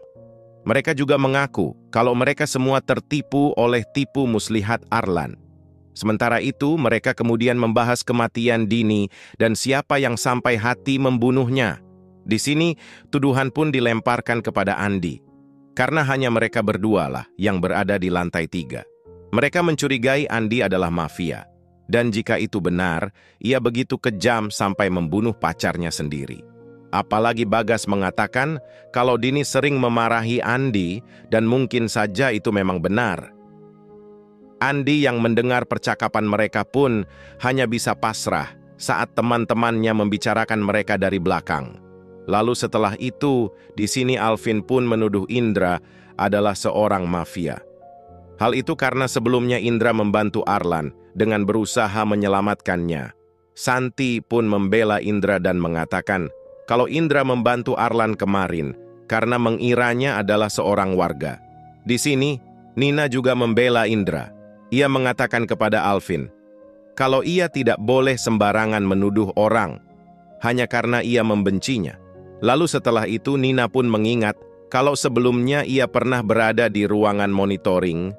Mereka juga mengaku kalau mereka semua tertipu oleh tipu muslihat Arlan. Sementara itu, mereka kemudian membahas kematian Dini dan siapa yang sampai hati membunuhnya. Di sini, tuduhan pun dilemparkan kepada Andi. Karena hanya mereka berdua lah yang berada di lantai 3. Mereka mencurigai Andi adalah mafia. Dan jika itu benar, ia begitu kejam sampai membunuh pacarnya sendiri. Apalagi Bagas mengatakan kalau Dini sering memarahi Andi dan mungkin saja itu memang benar. Andi yang mendengar percakapan mereka pun hanya bisa pasrah saat teman-temannya membicarakan mereka dari belakang. Lalu setelah itu, di sini Alvin pun menuduh Indra adalah seorang mafia. Hal itu karena sebelumnya Indra membantu Arlan dengan berusaha menyelamatkannya. Santi pun membela Indra dan mengatakan kalau Indra membantu Arlan kemarin karena mengiranya adalah seorang warga. Di sini, Nina juga membela Indra. Ia mengatakan kepada Alvin, kalau ia tidak boleh sembarangan menuduh orang, hanya karena ia membencinya. Lalu setelah itu Nina pun mengingat kalau sebelumnya ia pernah berada di ruangan monitoring,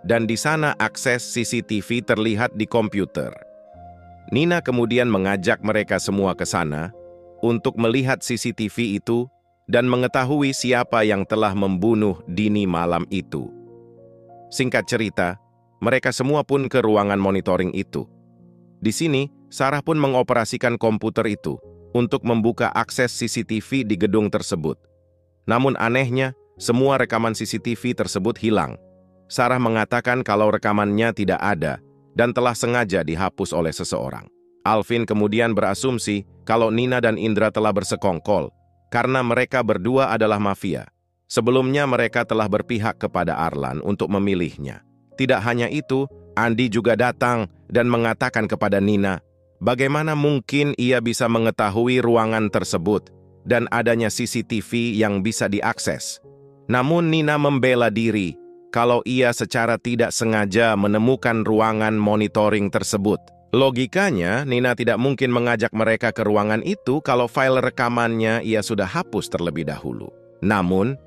dan di sana akses CCTV terlihat di komputer. Nina kemudian mengajak mereka semua ke sana, untuk melihat CCTV itu dan mengetahui siapa yang telah membunuh Dini malam itu. Singkat cerita, mereka semua pun ke ruangan monitoring itu. Di sini, Sarah pun mengoperasikan komputer itu untuk membuka akses CCTV di gedung tersebut. Namun anehnya, semua rekaman CCTV tersebut hilang. Sarah mengatakan kalau rekamannya tidak ada dan telah sengaja dihapus oleh seseorang. Alvin kemudian berasumsi kalau Nina dan Indra telah bersekongkol karena mereka berdua adalah mafia. Sebelumnya mereka telah berpihak kepada Arlan untuk memilihnya. Tidak hanya itu, Andi juga datang dan mengatakan kepada Nina, bagaimana mungkin ia bisa mengetahui ruangan tersebut dan adanya CCTV yang bisa diakses. Namun Nina membela diri kalau ia secara tidak sengaja menemukan ruangan monitoring tersebut. Logikanya, Nina tidak mungkin mengajak mereka ke ruangan itu kalau file rekamannya ia sudah hapus terlebih dahulu. Namun,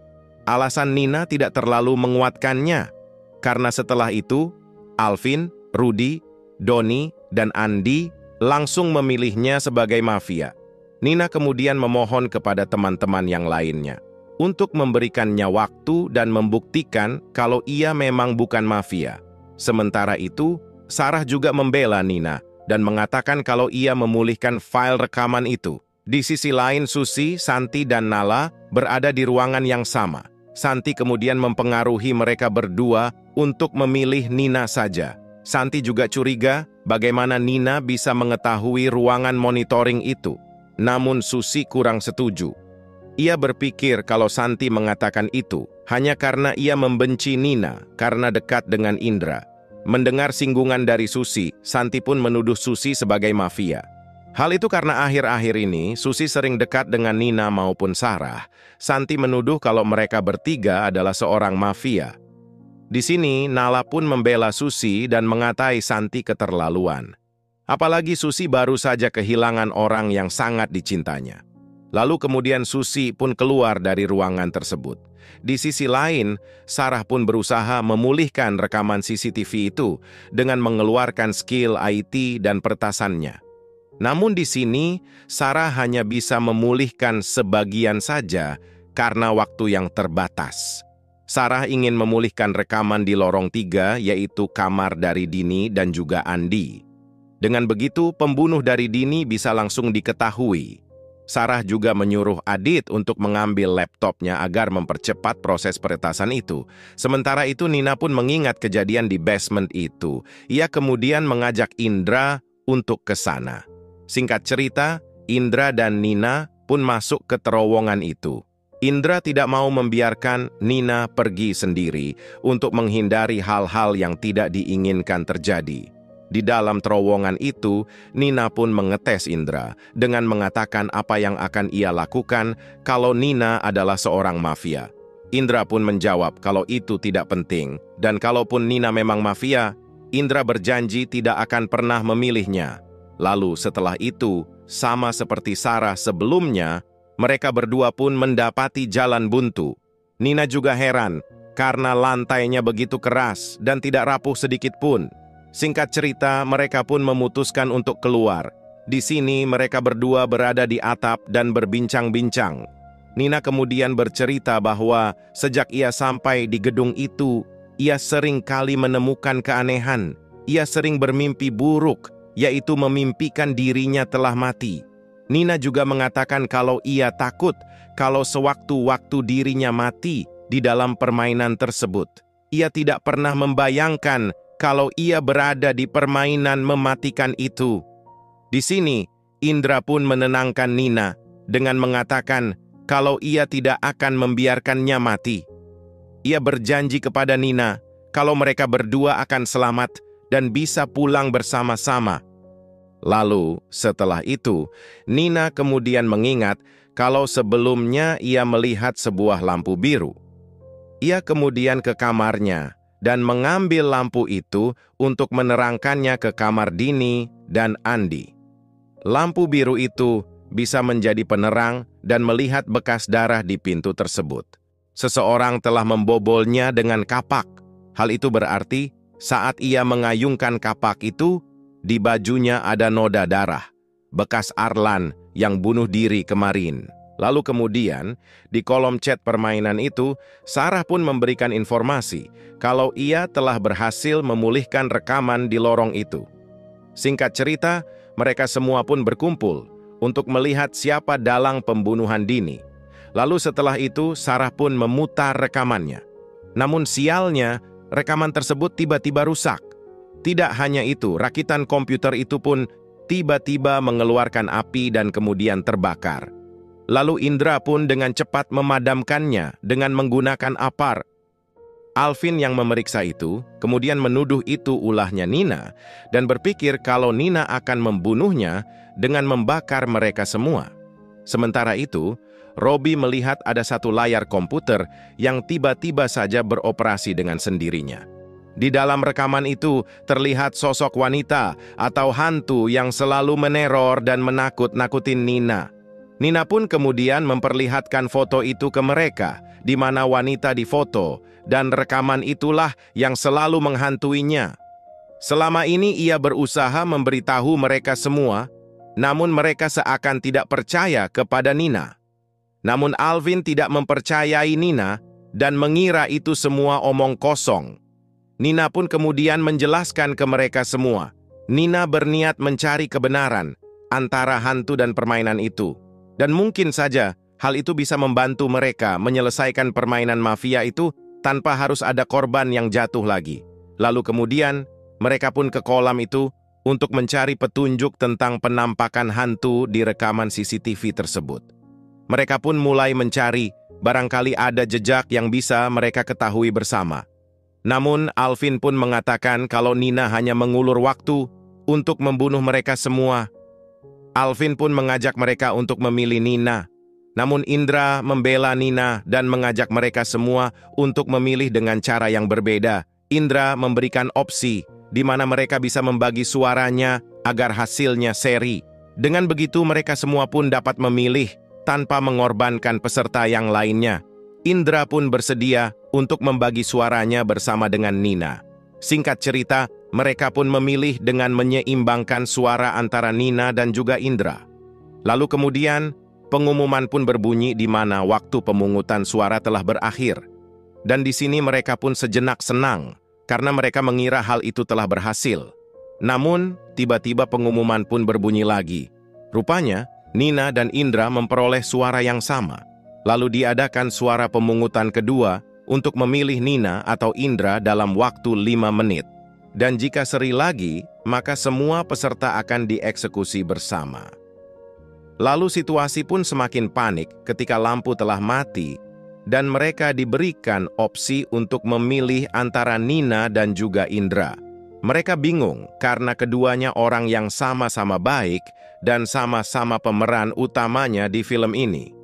alasan Nina tidak terlalu menguatkannya, karena setelah itu, Alvin, Rudy, Doni, dan Andi langsung memilihnya sebagai mafia. Nina kemudian memohon kepada teman-teman yang lainnya untuk memberikannya waktu dan membuktikan kalau ia memang bukan mafia. Sementara itu, Sarah juga membela Nina dan mengatakan kalau ia memulihkan file rekaman itu. Di sisi lain, Susi, Santi, dan Nala berada di ruangan yang sama. Santi kemudian mempengaruhi mereka berdua untuk memilih Nina saja. Santi juga curiga bagaimana Nina bisa mengetahui ruangan monitoring itu. Namun Susi kurang setuju. Ia berpikir kalau Santi mengatakan itu hanya karena ia membenci Nina karena dekat dengan Indra. Mendengar singgungan dari Susi, Santi pun menuduh Susi sebagai mafia. Hal itu karena akhir-akhir ini Susi sering dekat dengan Nina maupun Sarah. Santi menuduh kalau mereka bertiga adalah seorang mafia. Di sini, Nala pun membela Susi dan mengatai Santi keterlaluan. Apalagi Susi baru saja kehilangan orang yang sangat dicintanya. Lalu kemudian Susi pun keluar dari ruangan tersebut. Di sisi lain, Sarah pun berusaha memulihkan rekaman CCTV itu dengan mengeluarkan skill IT dan pertasannya. Namun di sini, Sarah hanya bisa memulihkan sebagian saja karena waktu yang terbatas. Sarah ingin memulihkan rekaman di lorong 3, yaitu kamar dari Dini dan juga Andi. Dengan begitu, pembunuh dari Dini bisa langsung diketahui. Sarah juga menyuruh Adit untuk mengambil laptopnya agar mempercepat proses peretasan itu. Sementara itu, Nina pun mengingat kejadian di basement itu. Ia kemudian mengajak Indra untuk ke sana. Singkat cerita, Indra dan Nina pun masuk ke terowongan itu. Indra tidak mau membiarkan Nina pergi sendiri untuk menghindari hal-hal yang tidak diinginkan terjadi. Di dalam terowongan itu, Nina pun mengetes Indra dengan mengatakan apa yang akan ia lakukan kalau Nina adalah seorang mafia. Indra pun menjawab kalau itu tidak penting, dan kalaupun Nina memang mafia, Indra berjanji tidak akan pernah memilihnya. Lalu setelah itu, sama seperti Sarah sebelumnya, mereka berdua pun mendapati jalan buntu. Nina juga heran karena lantainya begitu keras dan tidak rapuh sedikit pun. Singkat cerita, mereka pun memutuskan untuk keluar. Di sini mereka berdua berada di atap dan berbincang-bincang. Nina kemudian bercerita bahwa sejak ia sampai di gedung itu, ia sering kali menemukan keanehan. Ia sering bermimpi buruk, yaitu memimpikan dirinya telah mati. Nina juga mengatakan kalau ia takut kalau sewaktu-waktu dirinya mati di dalam permainan tersebut. Ia tidak pernah membayangkan kalau ia berada di permainan mematikan itu. Di sini, Indra pun menenangkan Nina dengan mengatakan kalau ia tidak akan membiarkannya mati. Ia berjanji kepada Nina kalau mereka berdua akan selamat dan bisa pulang bersama-sama. Lalu, setelah itu, Nina kemudian mengingat kalau sebelumnya ia melihat sebuah lampu biru. Ia kemudian ke kamarnya dan mengambil lampu itu untuk menerangkannya ke kamar Dini dan Andi. Lampu biru itu bisa menjadi penerang dan melihat bekas darah di pintu tersebut. Seseorang telah membobolnya dengan kapak. Hal itu berarti saat ia mengayungkan kapak itu, di bajunya ada noda darah, bekas Arlan yang bunuh diri kemarin. Lalu kemudian, di kolom chat permainan itu, Sarah pun memberikan informasi kalau ia telah berhasil memulihkan rekaman di lorong itu. Singkat cerita, mereka semua pun berkumpul untuk melihat siapa dalang pembunuhan Dini. Lalu setelah itu, Sarah pun memutar rekamannya. Namun sialnya, rekaman tersebut tiba-tiba rusak. Tidak hanya itu, rakitan komputer itu pun tiba-tiba mengeluarkan api dan kemudian terbakar. Lalu Indra pun dengan cepat memadamkannya dengan menggunakan apar. Alvin yang memeriksa itu kemudian menuduh itu ulahnya Nina dan berpikir kalau Nina akan membunuhnya dengan membakar mereka semua. Sementara itu, Robi melihat ada satu layar komputer yang tiba-tiba saja beroperasi dengan sendirinya. Di dalam rekaman itu terlihat sosok wanita atau hantu yang selalu meneror dan menakut-nakutin Nina. Nina pun kemudian memperlihatkan foto itu ke mereka, di mana wanita difoto, dan rekaman itulah yang selalu menghantuinya. Selama ini ia berusaha memberitahu mereka semua, namun mereka seakan tidak percaya kepada Nina. Namun Alvin tidak mempercayai Nina dan mengira itu semua omong kosong. Nina pun kemudian menjelaskan ke mereka semua. Nina berniat mencari kebenaran antara hantu dan permainan itu. Dan mungkin saja hal itu bisa membantu mereka menyelesaikan permainan mafia itu tanpa harus ada korban yang jatuh lagi. Lalu kemudian mereka pun ke kolam itu untuk mencari petunjuk tentang penampakan hantu di rekaman CCTV tersebut. Mereka pun mulai mencari, barangkali ada jejak yang bisa mereka ketahui bersama. Namun, Alvin pun mengatakan kalau Nina hanya mengulur waktu untuk membunuh mereka semua. Alvin pun mengajak mereka untuk memilih Nina. Namun Indra membela Nina dan mengajak mereka semua untuk memilih dengan cara yang berbeda. Indra memberikan opsi di mana mereka bisa membagi suaranya agar hasilnya seri. Dengan begitu mereka semua pun dapat memilih tanpa mengorbankan peserta yang lainnya. Indra pun bersedia untuk membagi suaranya bersama dengan Nina. Singkat cerita, mereka pun memilih dengan menyeimbangkan suara antara Nina dan juga Indra. Lalu kemudian, pengumuman pun berbunyi di mana waktu pemungutan suara telah berakhir. Dan di sini mereka pun sejenak senang, karena mereka mengira hal itu telah berhasil. Namun, tiba-tiba pengumuman pun berbunyi lagi. Rupanya, Nina dan Indra memperoleh suara yang sama. Lalu diadakan suara pemungutan kedua untuk memilih Nina atau Indra dalam waktu 5 menit. Dan jika seri lagi, maka semua peserta akan dieksekusi bersama. Lalu situasi pun semakin panik ketika lampu telah mati dan mereka diberikan opsi untuk memilih antara Nina dan juga Indra. Mereka bingung karena keduanya orang yang sama-sama baik dan sama-sama pemeran utamanya di film ini.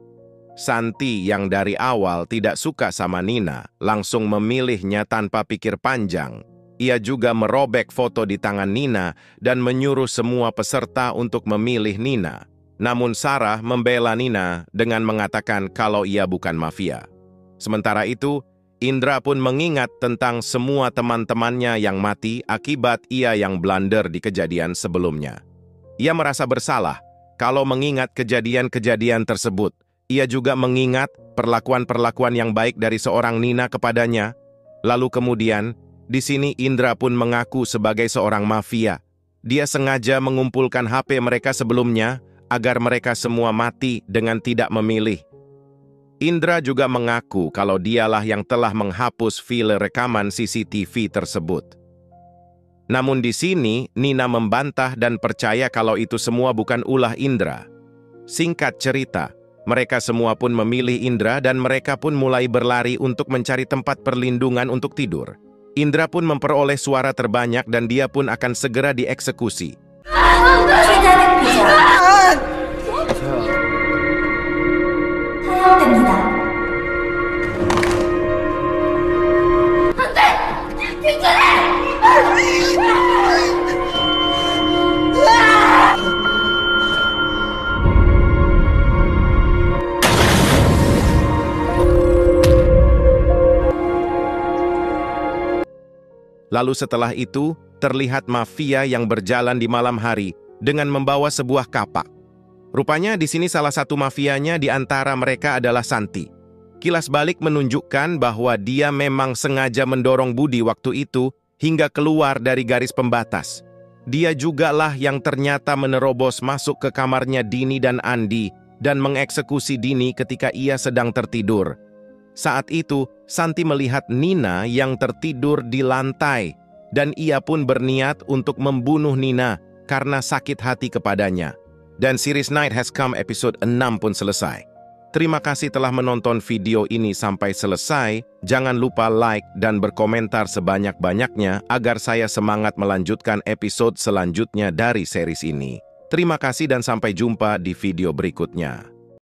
Santi yang dari awal tidak suka sama Nina langsung memilihnya tanpa pikir panjang. Ia juga merobek foto di tangan Nina dan menyuruh semua peserta untuk memilih Nina. Namun Sarah membela Nina dengan mengatakan kalau ia bukan mafia. Sementara itu, Indra pun mengingat tentang semua teman-temannya yang mati akibat ia yang blunder di kejadian sebelumnya. Ia merasa bersalah kalau mengingat kejadian-kejadian tersebut. Ia juga mengingat perlakuan-perlakuan yang baik dari seorang Nina kepadanya. Lalu kemudian, di sini Indra pun mengaku sebagai seorang mafia. Dia sengaja mengumpulkan HP mereka sebelumnya agar mereka semua mati dengan tidak memilih. Indra juga mengaku kalau dialah yang telah menghapus file rekaman CCTV tersebut. Namun di sini, Nina membantah dan percaya kalau itu semua bukan ulah Indra. Singkat cerita, mereka semua pun memilih Indra dan mereka pun mulai berlari untuk mencari tempat perlindungan untuk tidur. Indra pun memperoleh suara terbanyak dan dia pun akan segera dieksekusi. Lalu setelah itu, terlihat mafia yang berjalan di malam hari dengan membawa sebuah kapak. Rupanya di sini salah satu mafianya di antara mereka adalah Santi. Kilas balik menunjukkan bahwa dia memang sengaja mendorong Budi waktu itu hingga keluar dari garis pembatas. Dia jugalah yang ternyata menerobos masuk ke kamarnya Dini dan Andi dan mengeksekusi Dini ketika ia sedang tertidur. Saat itu, Santi melihat Nina yang tertidur di lantai dan ia pun berniat untuk membunuh Nina karena sakit hati kepadanya. Dan series Night Has Come episode 6 pun selesai. Terima kasih telah menonton video ini sampai selesai. Jangan lupa like dan berkomentar sebanyak-banyaknya agar saya semangat melanjutkan episode selanjutnya dari series ini. Terima kasih dan sampai jumpa di video berikutnya.